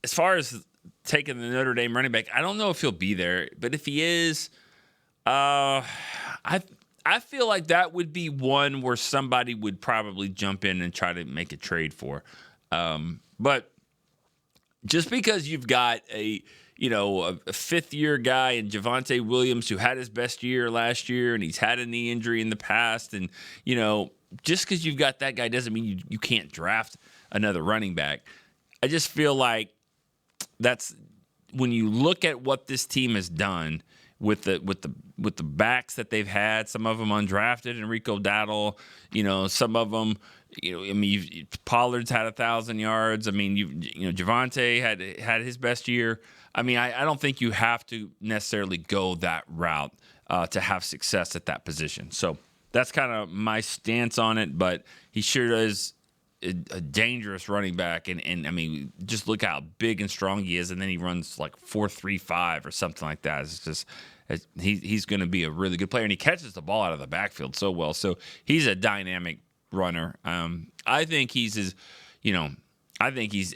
as far as taking the Notre Dame running back, I don't know if he'll be there. But if he is, I feel like that would be one where somebody would probably jump in and try to make a trade for. But just because you've got a fifth-year guy in Javonte Williams who had his best year last year and he's had a knee injury in the past, and, just because you've got that guy doesn't mean you can't draft another running back. I just feel like that's when you look at what this team has done with the backs that they've had, some of them undrafted, Enrico Dattle, some of them, Pollard's had 1,000 yards. I mean, Javonte had his best year. I mean, I don't think you have to necessarily go that route to have success at that position. So that's kind of my stance on it. But he sure is a dangerous running back, and I mean, just look how big and strong he is, and then he runs like 4.35 or something like that. It's just he's going to be a really good player, and he catches the ball out of the backfield so well. So he's a dynamic runner. I think he's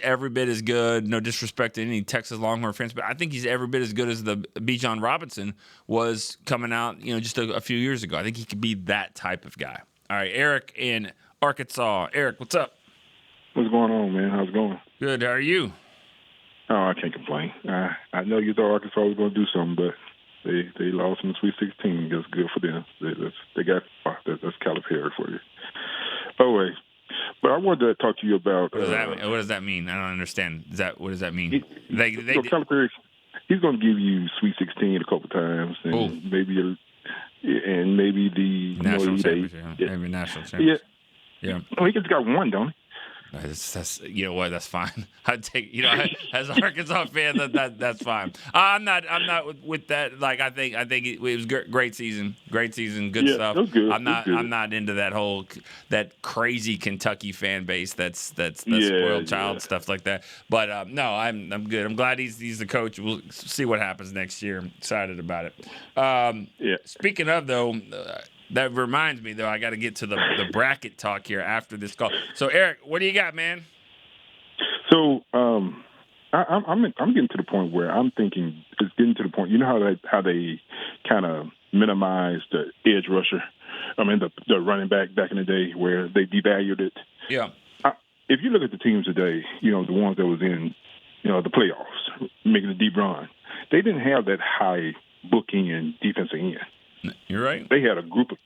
every bit as good. No disrespect to any Texas Longhorn fans, but I think he's every bit as good as the Bijan Robinson was coming out, just a few years ago. I think he could be that type of guy. All right, Eric in Arkansas. Eric, what's up? What's going on, man? How's it going? Good. How are you? Oh, I can't complain. I know you thought Arkansas was going to do something, but they lost in the Sweet 16. That's good for them. That's Calipari for you. Anyway, but I wanted to talk to you about. What does that mean? I don't understand. What does that mean? Calipari, he's going to give you Sweet 16 a couple times, and maybe the national championship. Maybe national championship. Yeah. Oh, he just got one, don't he? That's you know what, that's fine. I'd take as an Arkansas fan that's fine. I'm not with that. Like I think it was great season, good stuff. That was good. I'm not into that crazy Kentucky fan base that's spoiled child stuff like that. But no, I'm good. I'm glad he's the coach. We'll see what happens next year. I'm excited about it. Speaking of though. That reminds me, though, I got to get to the bracket talk here after this call. So, Eric, what do you got, man? So, I'm getting to the point where I'm thinking it's getting to the point. You know how they kind of minimized the edge rusher. I mean, the running back in the day where they devalued it. Yeah. If you look at the teams today, the ones that was in, the playoffs, making a deep run, they didn't have that high bookend defensive end. You're right. They had a group of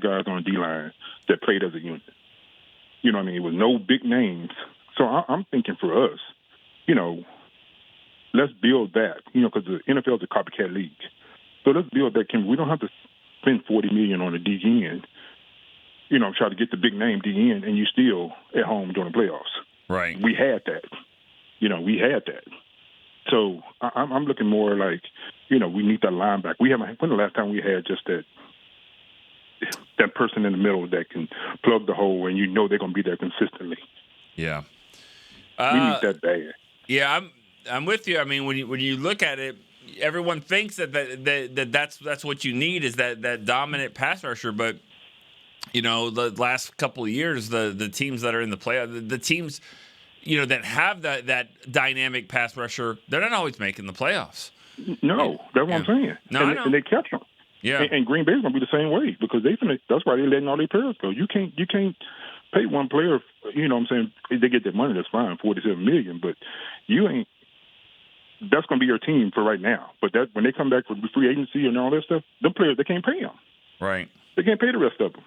guys on the D-line that played as a unit. You know what I mean? With no big names. So I'm thinking for us, let's build that. Because the NFL is a copycat league. So let's build that. We don't have to spend $40 million on a DG end. Try to get the big name DG end, and you still at home during the playoffs. Right. We had that. We had that. So I'm looking more like, we need that linebacker. When the last time we had just that person in the middle that can plug the hole and they're going to be there consistently. Yeah. We need that bad. Yeah, I'm with you. I mean, when you look at it, everyone thinks that's what you need is that dominant pass rusher, but the last couple of years, the teams that are in the playoff, the teams that have that dynamic pass rusher, they're not always making the playoffs. No, that's what I'm saying. No, and, I know. And they catch them. Yeah. And Green Bay's gonna be the same way because that's why they're letting all their players go. You can't pay one player. You know what I'm saying? They get their money. That's fine, $47 million. But you ain't. That's gonna be your team for right now. But that when they come back with free agency and all that stuff, the players they can't pay them. Right. They can't pay the rest of them.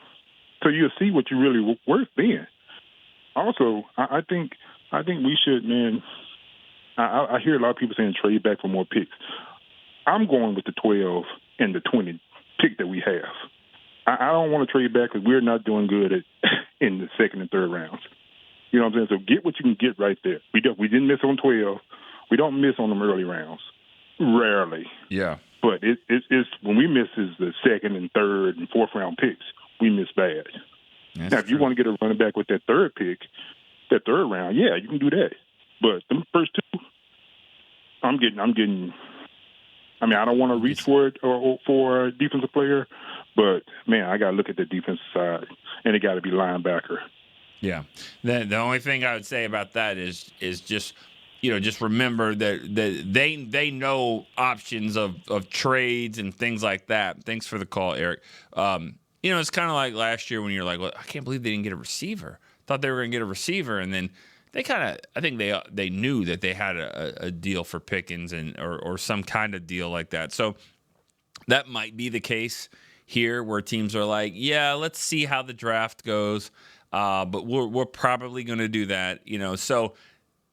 So you'll see what you really worth then. Also, I think we should, man. I hear a lot of people saying trade back for more picks. I'm going with the 12 and the 20 pick that we have. I don't want to trade back because we're not doing good in the second and third rounds. You know what I'm saying? So get what you can get right there. We didn't miss on 12. We don't miss on them early rounds. Rarely. Yeah. But it's when we miss is the second and third and fourth round picks, we miss bad. That's now, if you want to get a running back with that third pick, that third round, yeah, you can do that. But the first two, I'm getting. I mean, I don't want to reach for it or for a defensive player, but man, I got to look at the defensive side, and it got to be linebacker. Yeah. The only thing I would say about that is just just remember that they know options of trades and things like that. Thanks for the call, Eric. It's kind of like last year when you're like, well, I can't believe they didn't get a receiver. Thought they were going to get a receiver, and then they I think they knew that they had a deal for Pickens or some kind of deal like that. So that might be the case here, where teams are like, yeah, let's see how the draft goes, but we're probably going to do that. So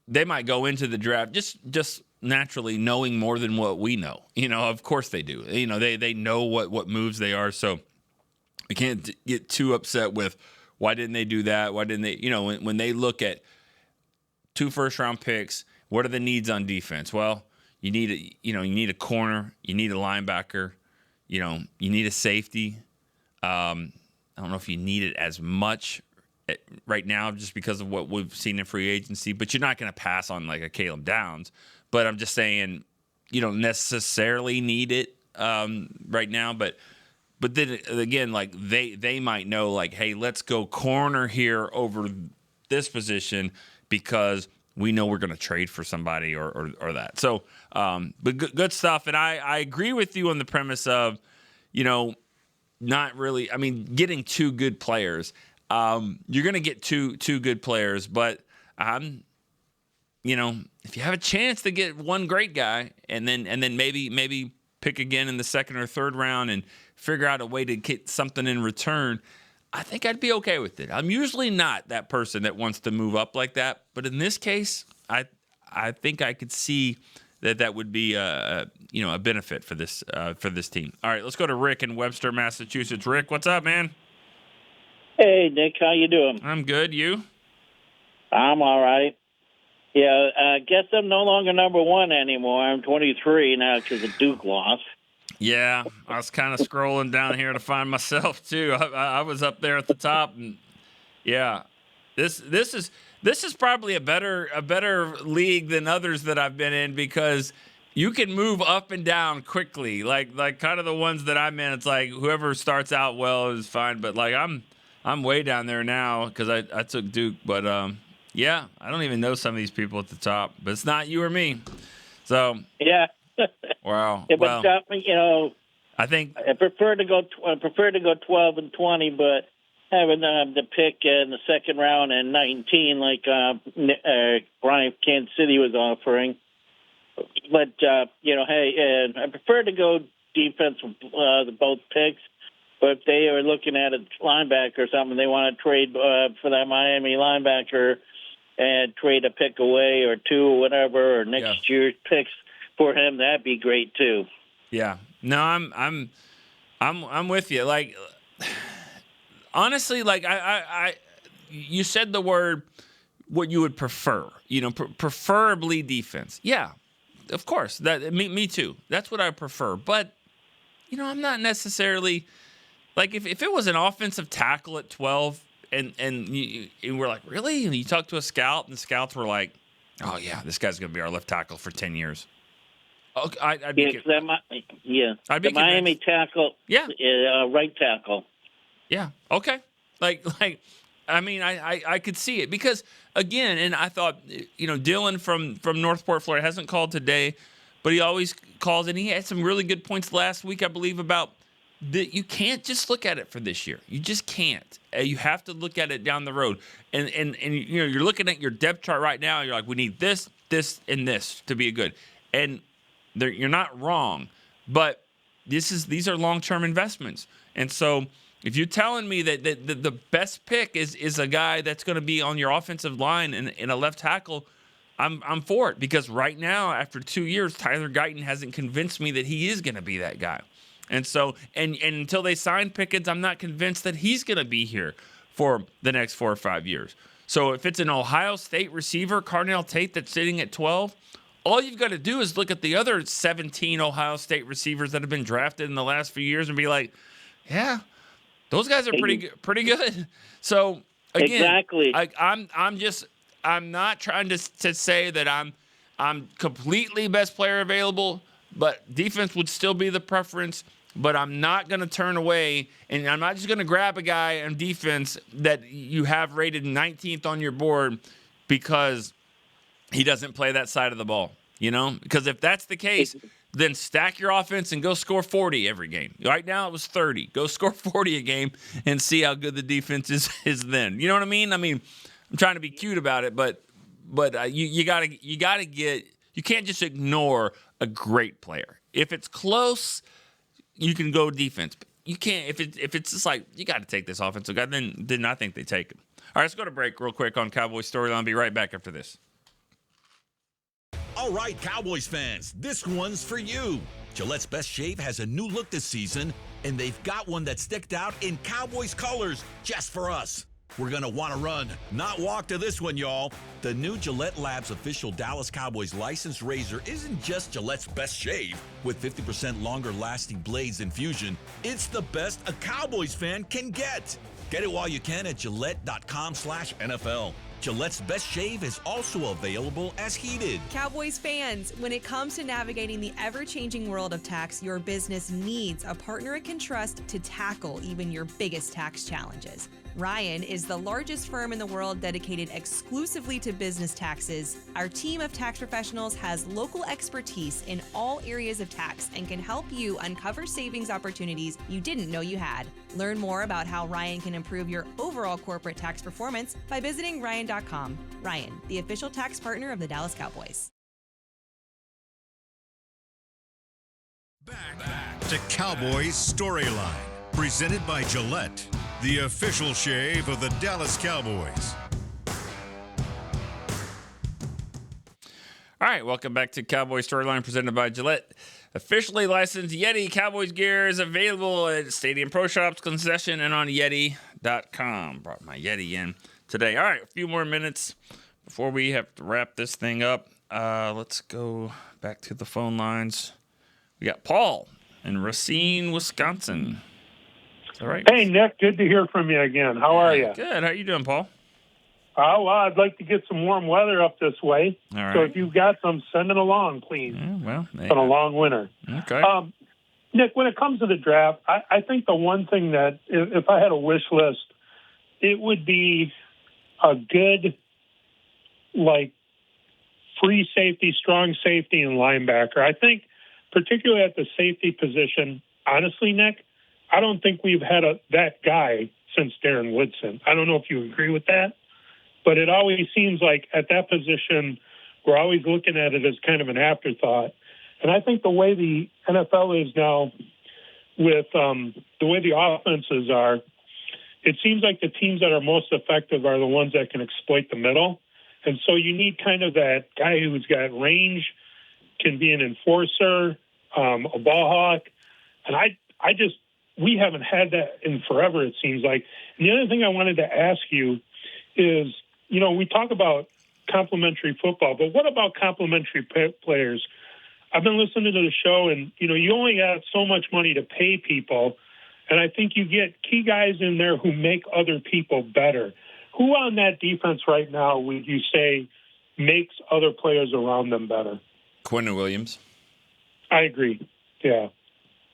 they might go into the draft just naturally knowing more than what we know. Of course they do. They know what moves they are. So we can't get too upset with why didn't they do that? Why didn't they? When they look at 2 first-round picks, what are the needs on defense? Well, you need a corner, you need a linebacker, you need a safety. I don't know if you need it as much right now just because of what we've seen in free agency, but you're not going to pass on like a Caleb Downs. But I'm just saying you don't necessarily need it right now, but then again, like they might know, like, hey, let's go corner here over this position because we know we're going to trade for somebody or that. So, but good stuff. And I agree with you on the premise of, not really. I mean, getting 2 good players. You're going to get two good players, but if you have a chance to get one great guy and then maybe pick again in the second or third round and figure out a way to get something in return, I think I'd be okay with it. I'm usually not that person that wants to move up like that, but in this case, I think I could see that would be a benefit for this team. All right, let's go to Rick in Webster, Massachusetts. Rick, what's up, man? Hey, Nick, how you doing? I'm good. You? I'm all right. Yeah, I guess I'm no longer number 1 anymore. I'm 23 now because the Duke lost. Yeah, I was kind of scrolling down here to find myself too. I was up there at the top, and yeah, this is probably a better league than others that I've been in because you can move up and down quickly. Like kind of the ones that I'm in, it's like whoever starts out well is fine, but like I'm way down there now because I took Duke, but yeah, I don't even know some of these people at the top, but it's not you or me. So yeah. Wow. Yeah, but well, I think I prefer to go 12 and 20, but having the pick in the second round and 19, like Brian Kansas City was offering. But hey, I prefer to go defense with both picks. But if they are looking at a linebacker or something, they want to trade for that Miami linebacker and trade a pick away or 2 or whatever, or next year's picks for him, that'd be great too. Yeah. No, I'm with you. Like, honestly, like you said the word what you would prefer. Preferably defense. Yeah, of course. That me too. That's what I prefer. But I'm not necessarily like if it was an offensive tackle at 12 and we're like, really? And you talk to a scout and the scouts were like, oh yeah, this guy's gonna be our left tackle for 10 years. Okay, I'd be the Miami tackle. Yeah, right tackle. Yeah. Okay. I mean, I could see it because again, and I thought, Dylan from Northport, Florida hasn't called today, but he always calls, and he had some really good points last week, I believe, about that you can't just look at it for this year. You just can't. You have to look at it down the road, and you're looking at your depth chart right now. And you're like, we need this, this, and this to be good, and you're not wrong, but these are long-term investments, and so. If you're telling me that the best pick is a guy that's going to be on your offensive line and a left tackle, I'm for it because right now, after 2 years, Tyler Guyton hasn't convinced me that he is going to be that guy. And so, and until they sign Pickens, I'm not convinced that he's going to be here for the next 4 or 5 years. So if it's an Ohio State receiver, Carnell Tate, that's sitting at 12, all you've got to do is look at the other 17 Ohio State receivers that have been drafted in the last few years and be like, yeah, those guys are pretty good. So again, exactly. I'm not trying to say that I'm completely best player available, but defense would still be the preference. But I'm not going to turn away, and I'm not just going to grab a guy on defense that you have rated 19th on your board because he doesn't play that side of the ball. Because if that's the case, then stack your offense and go score 40 every game. Right now it was 30. Go score 40 a game and see how good the defense is then. You know what I mean? I'm trying to be cute about it, but you gotta get. You can't just ignore a great player. If it's close, you can go defense. But you can't if it's just like you got to take this offensive guy. Then I think they take him. All right, let's go to break real quick on Cowboys Storyline. I'll be right back after this. All right, Cowboys fans, this one's for you. Gillette's Best Shave has a new look this season, and they've got one that's sticked out in Cowboys colors just for us. We're going to want to run, not walk to this one, y'all. The new Gillette Labs official Dallas Cowboys licensed razor isn't just Gillette's Best Shave. With 50% longer lasting blades than Fusion, it's the best a Cowboys fan can get. Get it while you can at Gillette.com/NFL. Gillette's Best Shave is also available as heated. Cowboys fans, when it comes to navigating the ever-changing world of tax, your business needs a partner it can trust to tackle even your biggest tax challenges. Ryan is the largest firm in the world dedicated exclusively to business taxes. Our team of tax professionals has local expertise in all areas of tax and can help you uncover savings opportunities you didn't know you had. Learn more about how Ryan can improve your overall corporate tax performance by visiting Ryan.com. Ryan, the official tax partner of the Dallas Cowboys. Back to Cowboys Storyline, presented by Gillette, the official shave of the Dallas Cowboys. All right, welcome back to Cowboys Storyline, presented by Gillette. Officially licensed Yeti Cowboys gear is available at Stadium Pro Shops, concession, and on Yeti.com. Brought my Yeti in today. All right, a few more minutes before we have to wrap this thing up. Let's go back to the phone lines. We got Paul in Racine, Wisconsin. All right. Hey, Nick, good to hear from you again. How are you? Good. How you doing, Paul? Well, I'd like to get some warm weather up this way. All right. So if you've got some, send it along, please. Yeah, well, it's been a long winter. Okay. Nick, when it comes to the draft, I think the one thing that, if I had a wish list, it would be a good, free safety, strong safety, and linebacker. I think, particularly at the safety position, honestly, Nick, I don't think we've had that guy since Darren Woodson. I don't know if you agree with that, but it always seems like at that position, we're always looking at it as kind of an afterthought. And I think the way the NFL is now with the way the offenses are, it seems like the teams that are most effective are the ones that can exploit the middle. And so you need kind of that guy who's got range, can be an enforcer, a ball hawk. And we haven't had that in forever, it seems like. And the other thing I wanted to ask you is, we talk about complementary football, but what about complementary players? I've been listening to the show, and, you only have so much money to pay people, and I think you get key guys in there who make other people better. Who on that defense right now would you say makes other players around them better? Quentin Williams. I agree. Yeah.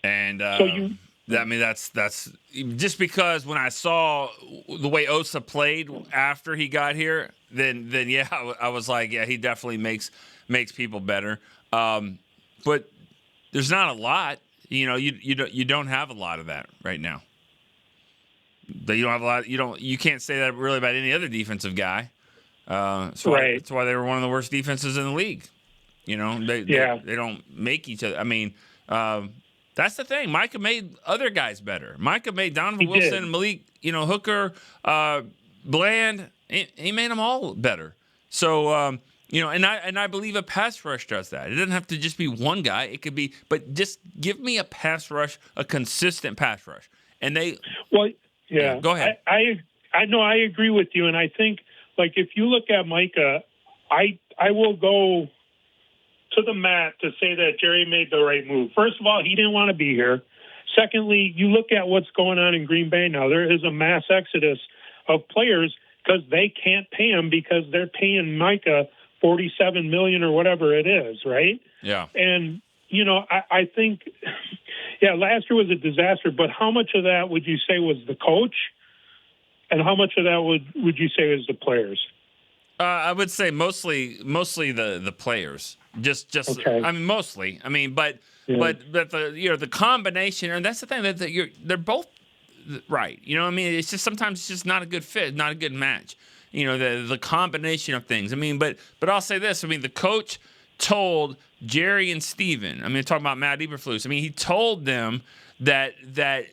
And So you. I mean, that's just because when I saw the way Osa played after he got here, then yeah, I was like, yeah, he definitely makes people better. But there's not a lot. You don't have a lot of that right now. You don't have a lot. You can't say that really about any other defensive guy. That's why they were one of the worst defenses in the league. They don't make each other. I mean, that's the thing. Micah made other guys better. Micah made Donovan Wilson, Malik, Hooker, Bland. He made them all better. So, and I believe a pass rush does that. It doesn't have to just be one guy. It could be, but just give me a pass rush, a consistent pass rush. And yeah. Go ahead. I know I agree with you, and I think like if you look at Micah, I will go to the mat to say that Jerry made the right move. First of all, he didn't want to be here. Secondly, you look at what's going on in Green Bay now. There is a mass exodus of players because they can't pay him because they're paying Micah $47 million or whatever it is, right? Yeah. And I think, last year was a disaster. But how much of that would you say was the coach, and how much of that would you say was the players? I would say mostly the players. Just okay. I mean mostly. I mean, but the combination, and that's the thing that they're both right. I mean, it's just sometimes it's just not a good fit, not a good match. The combination of things. I mean, but I'll say this. I mean, the coach told Jerry and Steven, talking about Matt Eberflus. I mean, he told them that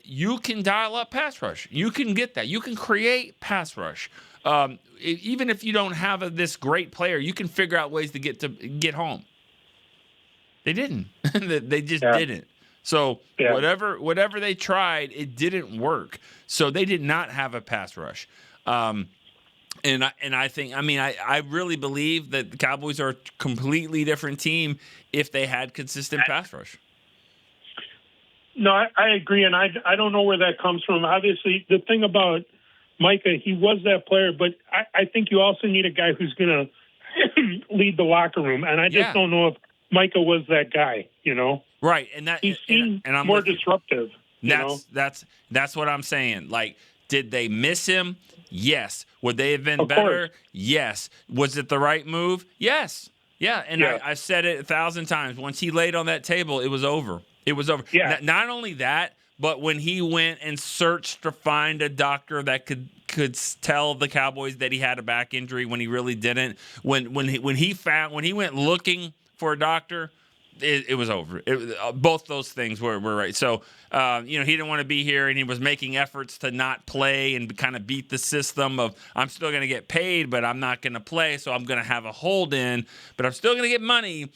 you can dial up pass rush. You can get that. You can create pass rush. Even if you don't have this great player, you can figure out ways to get home. They didn't. They just didn't. So whatever they tried, it didn't work. So they did not have a pass rush. And I think, I really believe that the Cowboys are a completely different team if they had consistent pass rush. No, I agree, and I don't know where that comes from. Obviously, the thing about Micah, he was that player, but I think you also need a guy who's going to lead the locker room, and I just don't know if Micah was that guy, Right, and that he seemed and more disruptive. That's what I'm saying. Like, did they miss him? Yes. Would they have been of better? Course. Yes. Was it the right move? Yes. Yeah, and I've said it 1,000 times. Once he laid on that table, it was over. It was over. Yeah. Not only that, but when he went and searched to find a doctor that could tell the Cowboys that he had a back injury when he really didn't. When he went looking for a doctor, it was over. Both those things were right. So he didn't want to be here, and he was making efforts to not play and kind of beat the system of I'm still going to get paid, but I'm not going to play, so I'm going to have a hold in, but I'm still going to get money.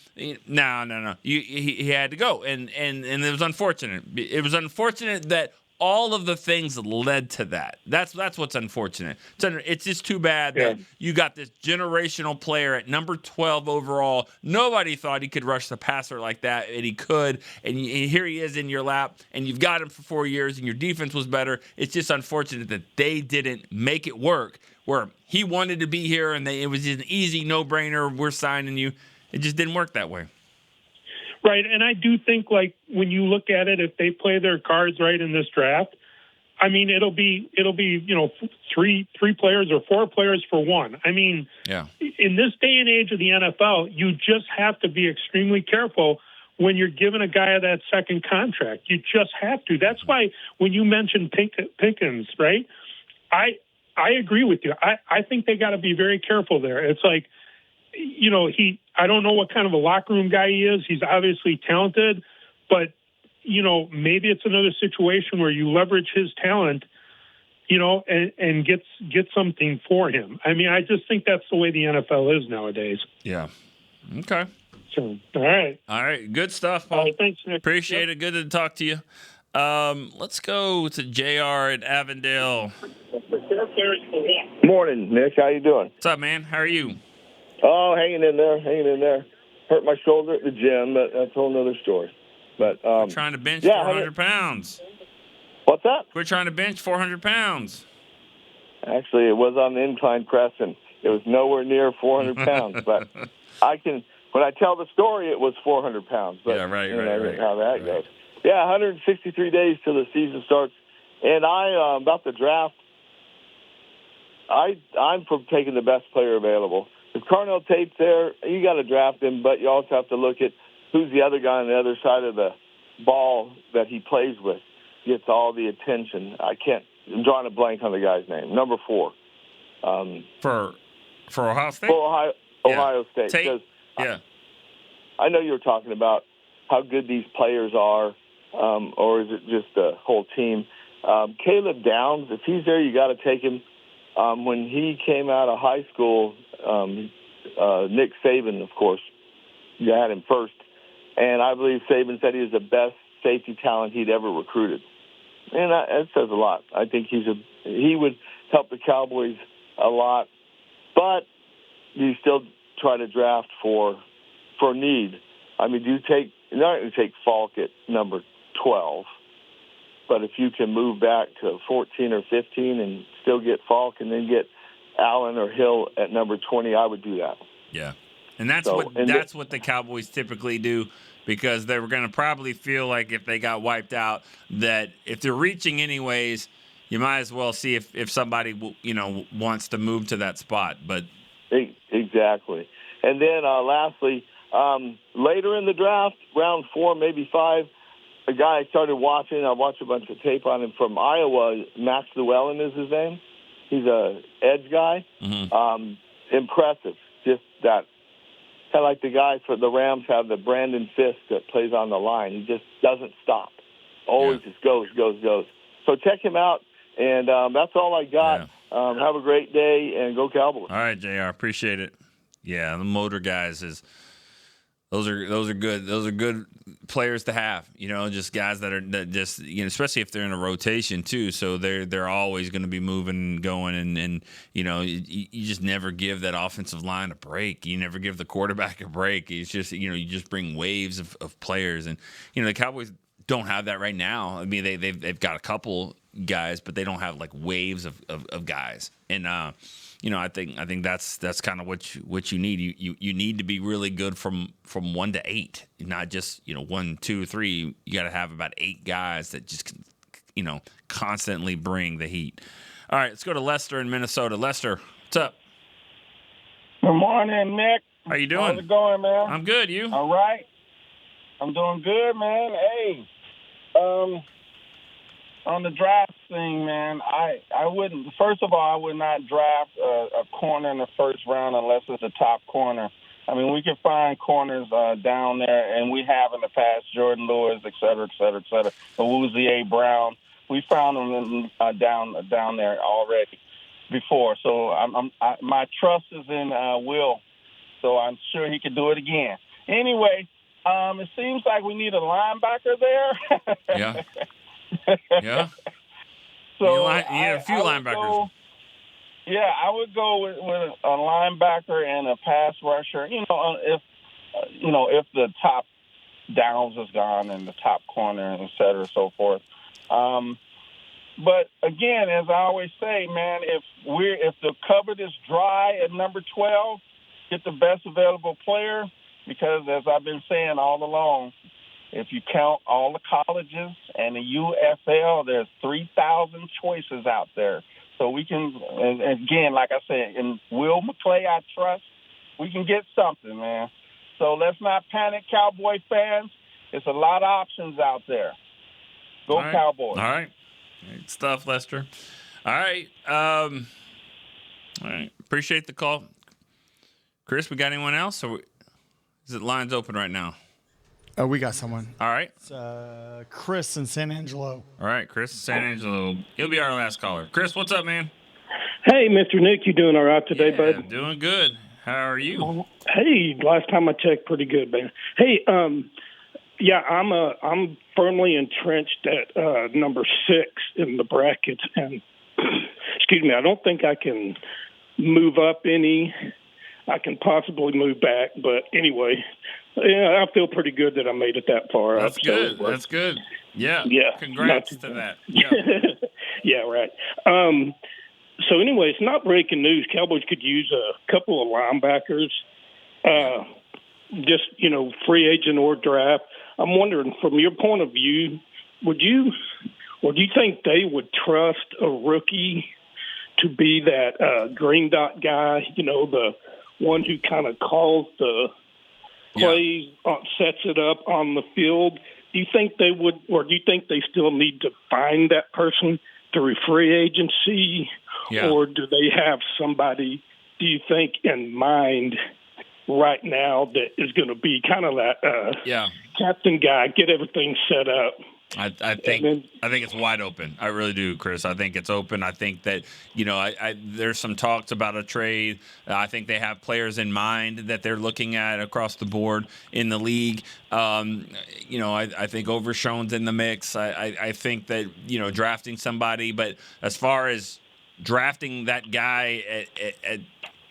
No. He had to go, and it was unfortunate. It was unfortunate that all of the things led to that. That's what's unfortunate. It's just too bad that you got this generational player at number 12 overall. Nobody thought he could rush the passer like that, and he could. And here he is in your lap, and you've got him for 4 years, and your defense was better. It's just unfortunate that they didn't make it work, where he wanted to be here, and it was just an easy no-brainer. We're signing you. It just didn't work that way. Right, and I do think, like, when you look at it, if they play their cards right in this draft, it'll be three players or four players for one. In this day and age of the NFL, you just have to be extremely careful when you're giving a guy that second contract. You just have to. That's why when you mentioned Pickens, right, I agree with you. I think they got to be very careful there. It's like, I don't know what kind of a locker room guy he is. He's obviously talented, but, maybe it's another situation where you leverage his talent, and get something for him. I just think that's the way the NFL is nowadays. Yeah. Okay. So, all right. Good stuff, Paul. All right, thanks, Nick. Appreciate it. Good to talk to you. Let's go to JR at Avondale. Morning, Nick. How you doing? What's up, man? How are you? Oh, hanging in there. Hurt my shoulder at the gym, but that's a whole nother story. But trying to bench 400 pounds. What's that? We're trying to bench 400 pounds. Actually, it was on the incline press, and it was nowhere near 400 pounds. But I can when I tell the story, it was 400 pounds. But Yeah, right, you know, right. how that goes. Yeah, 163 days till the season starts. And about the draft, I'm for taking the best player available. If Carnell Tate's there, you got to draft him, but you also have to look at who's the other guy on the other side of the ball that he plays with, gets all the attention. I'm drawing a blank on the guy's name. Number 4. For Ohio State? For Ohio State. Tate? Yeah. I know you were talking about how good these players are, or is it just the whole team? Caleb Downs, if he's there, you got to take him. When he came out of high school, Nick Saban, of course, you had him first. And I believe Saban said he was the best safety talent he'd ever recruited. And that says a lot. I think he would help the Cowboys a lot. But you still try to draft for need. I mean, you're not going to take Falk at number 12. But if you can move back to 14 or 15 and still get Falk and then get Allen or Hill at number 20, I would do that. Yeah. And that's what the Cowboys typically do, because they were going to probably feel like if they got wiped out that if they're reaching anyways, you might as well see if somebody wants to move to that spot. But exactly. And then lastly, later in the draft, round 4, maybe 5, a guy I started watching. I watched a bunch of tape on him from Iowa. Max Llewellyn is his name. He's a edge guy. Mm-hmm. Impressive. Just that. Kind of like the guy for the Rams have the Brandon Fisk that plays on the line. He just doesn't stop. Always just goes. So check him out. And that's all I got. Yeah. Have a great day and go Cowboys. All right, JR. Appreciate it. Yeah, the motor guys those are good. Those are good players to have. Just guys that just especially if they're in a rotation too. So they're always going to be moving and going, and you just never give that offensive line a break. You never give the quarterback a break. It's just you just bring waves of players, and the Cowboys don't have that right now. I mean they've got a couple guys, but they don't have like waves of guys, and I think that's kind of what you need. You need to be really good from 1 to 8, not just 1, 2, 3. You got to have about 8 guys that just constantly bring the heat. All right, let's go to Lester in Minnesota. Lester, what's up? Good morning, Nick. How you doing? How's it going, man? I'm good. You? All right. I'm doing good, man. Hey, on the draft thing, man, I wouldn't. First of all, I would not draft a corner in the first round unless it's a top corner. I mean, we can find corners down there, and we have in the past, Jordan Lewis, et cetera, Awuzie Brown. We found them down there already before. So my trust is in Will, so I'm sure he could do it again. Anyway, it seems like we need a linebacker there. Yeah. Yeah. So you need a few linebackers. I would go with a linebacker and a pass rusher. If the top Downs is gone and the top corner, et cetera, so forth. But again, as I always say, man, if the cupboard is dry at number 12, get the best available player, because as I've been saying all along, if you count all the colleges and the UFL, there's 3,000 choices out there. So we can, and again, like I said, in Will McClay, I trust, we can get something, man. So let's not panic, Cowboy fans. It's a lot of options out there. Go all right. Cowboys. All right. Great stuff, Lester. All right. All right. Appreciate the call. Chris, we got anyone else? Or is it lines open right now? We got someone. All right. It's Chris in San Angelo. All right, Chris in San Angelo. He'll be our last caller. Chris, what's up, man? Hey, Mr. Nick, you doing all right today, bud? Doing good. How are you? Hey, last time I checked, pretty good, man. Hey, I'm firmly entrenched at number 6 in the bracket, and excuse me, I don't think I can move up any. I can possibly move back, but anyway, I feel pretty good that I made it that far. That's good. That's good. Yeah. Congrats to that. Yeah. Yeah, right. So anyway, it's not breaking news. Cowboys could use a couple of linebackers. just, free agent or draft. I'm wondering, from your point of view, do you think they would trust a rookie to be that green dot guy, the one who kind of calls the plays, sets it up on the field? Do you think they would, or do you think they still need to find that person through free agency? Yeah. Or do they have somebody, do you think, in mind right now that is going to be kind of that captain guy, get everything set up? I think it's wide open. I really do, Chris. I think it's open. I think that, there's some talks about a trade. I think they have players in mind that they're looking at across the board in the league. I think Overshown's in the mix. I think that, drafting somebody. But as far as drafting that guy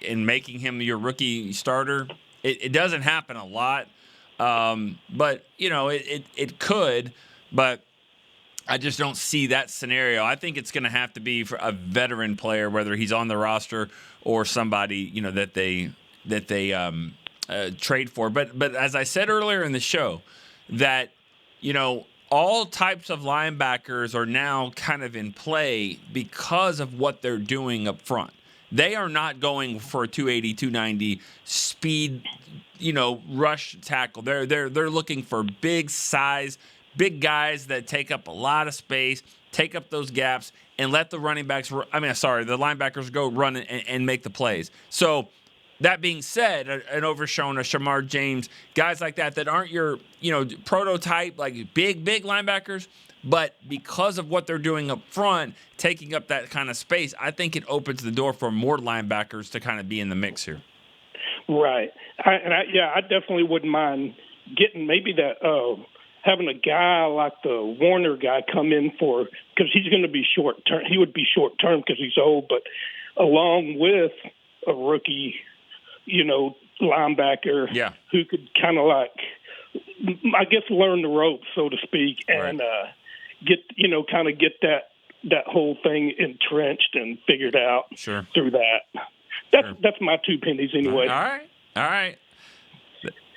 and making him your rookie starter, it doesn't happen a lot. But, it could. But I just don't see that scenario. I think it's going to have to be for a veteran player, whether he's on the roster or somebody that they trade for. But as I said earlier in the show, that all types of linebackers are now kind of in play because of what they're doing up front. They are not going for a 280, 290 speed, rush tackle. They're looking for big size. Big guys that take up a lot of space, take up those gaps, and let the the linebackers go run and make the plays. So that being said, an Overshown, a Shamar James, guys like that aren't your, prototype, like big linebackers, but because of what they're doing up front, taking up that kind of space, I think it opens the door for more linebackers to kind of be in the mix here. Right. I definitely wouldn't mind getting maybe that having a guy like the Warner guy come in because he's going to be short term. He would be short term because he's old, but along with a rookie, linebacker who could kind of learn the ropes, so to speak, and get that whole thing entrenched and figured out through that. That's my 2 pennies anyway. All right.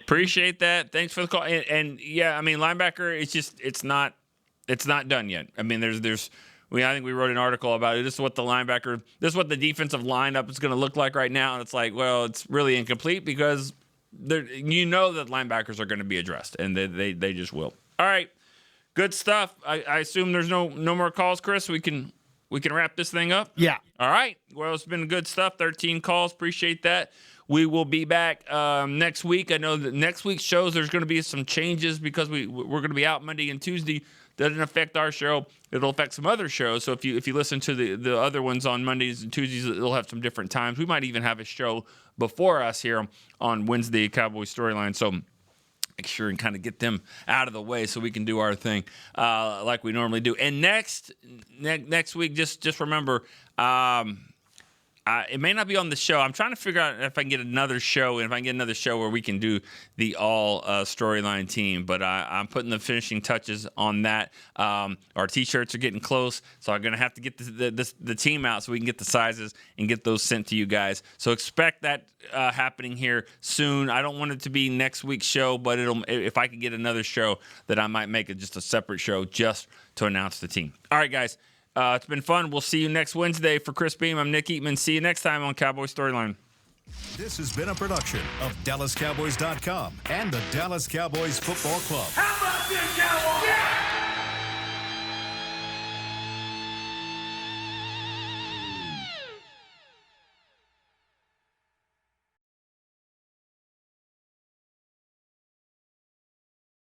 Appreciate that. Thanks for the call. And linebacker, it's not done yet. I mean, I think we wrote an article about it. This is what the defensive lineup is going to look like right now. And it's like, well, it's really incomplete because that linebackers are going to be addressed, and they just will. All right. Good stuff. I assume there's no more calls, Chris. We can wrap this thing up. Yeah. All right. Well, it's been good stuff. 13 calls. Appreciate that. We will be back next week. I know that next week's shows there's going to be some changes because we're going to be out Monday and Tuesday. Doesn't affect our show. It'll affect some other shows. So if you listen to the other ones on Mondays and Tuesdays, it'll have some different times. We might even have a show before us here on Wednesday, Cowboys Storyline. So make sure and kind of get them out of the way so we can do our thing like we normally do. And next week, just remember. It may not be on the show. I'm trying to figure out if I can get another show, and if I can get another show where we can do the all storyline team. But I'm putting the finishing touches on that. Our T-shirts are getting close, so I'm going to have to get the team out so we can get the sizes and get those sent to you guys. So expect that happening here soon. I don't want it to be next week's show, but if I can get another show, that I might make it just a separate show just to announce the team. All right, guys. It's been fun. We'll see you next Wednesday. For Chris Beam, I'm Nick Eatman. See you next time on Cowboy Storyline. This has been a production of DallasCowboys.com and the Dallas Cowboys Football Club. How about this, Cowboys? Yeah!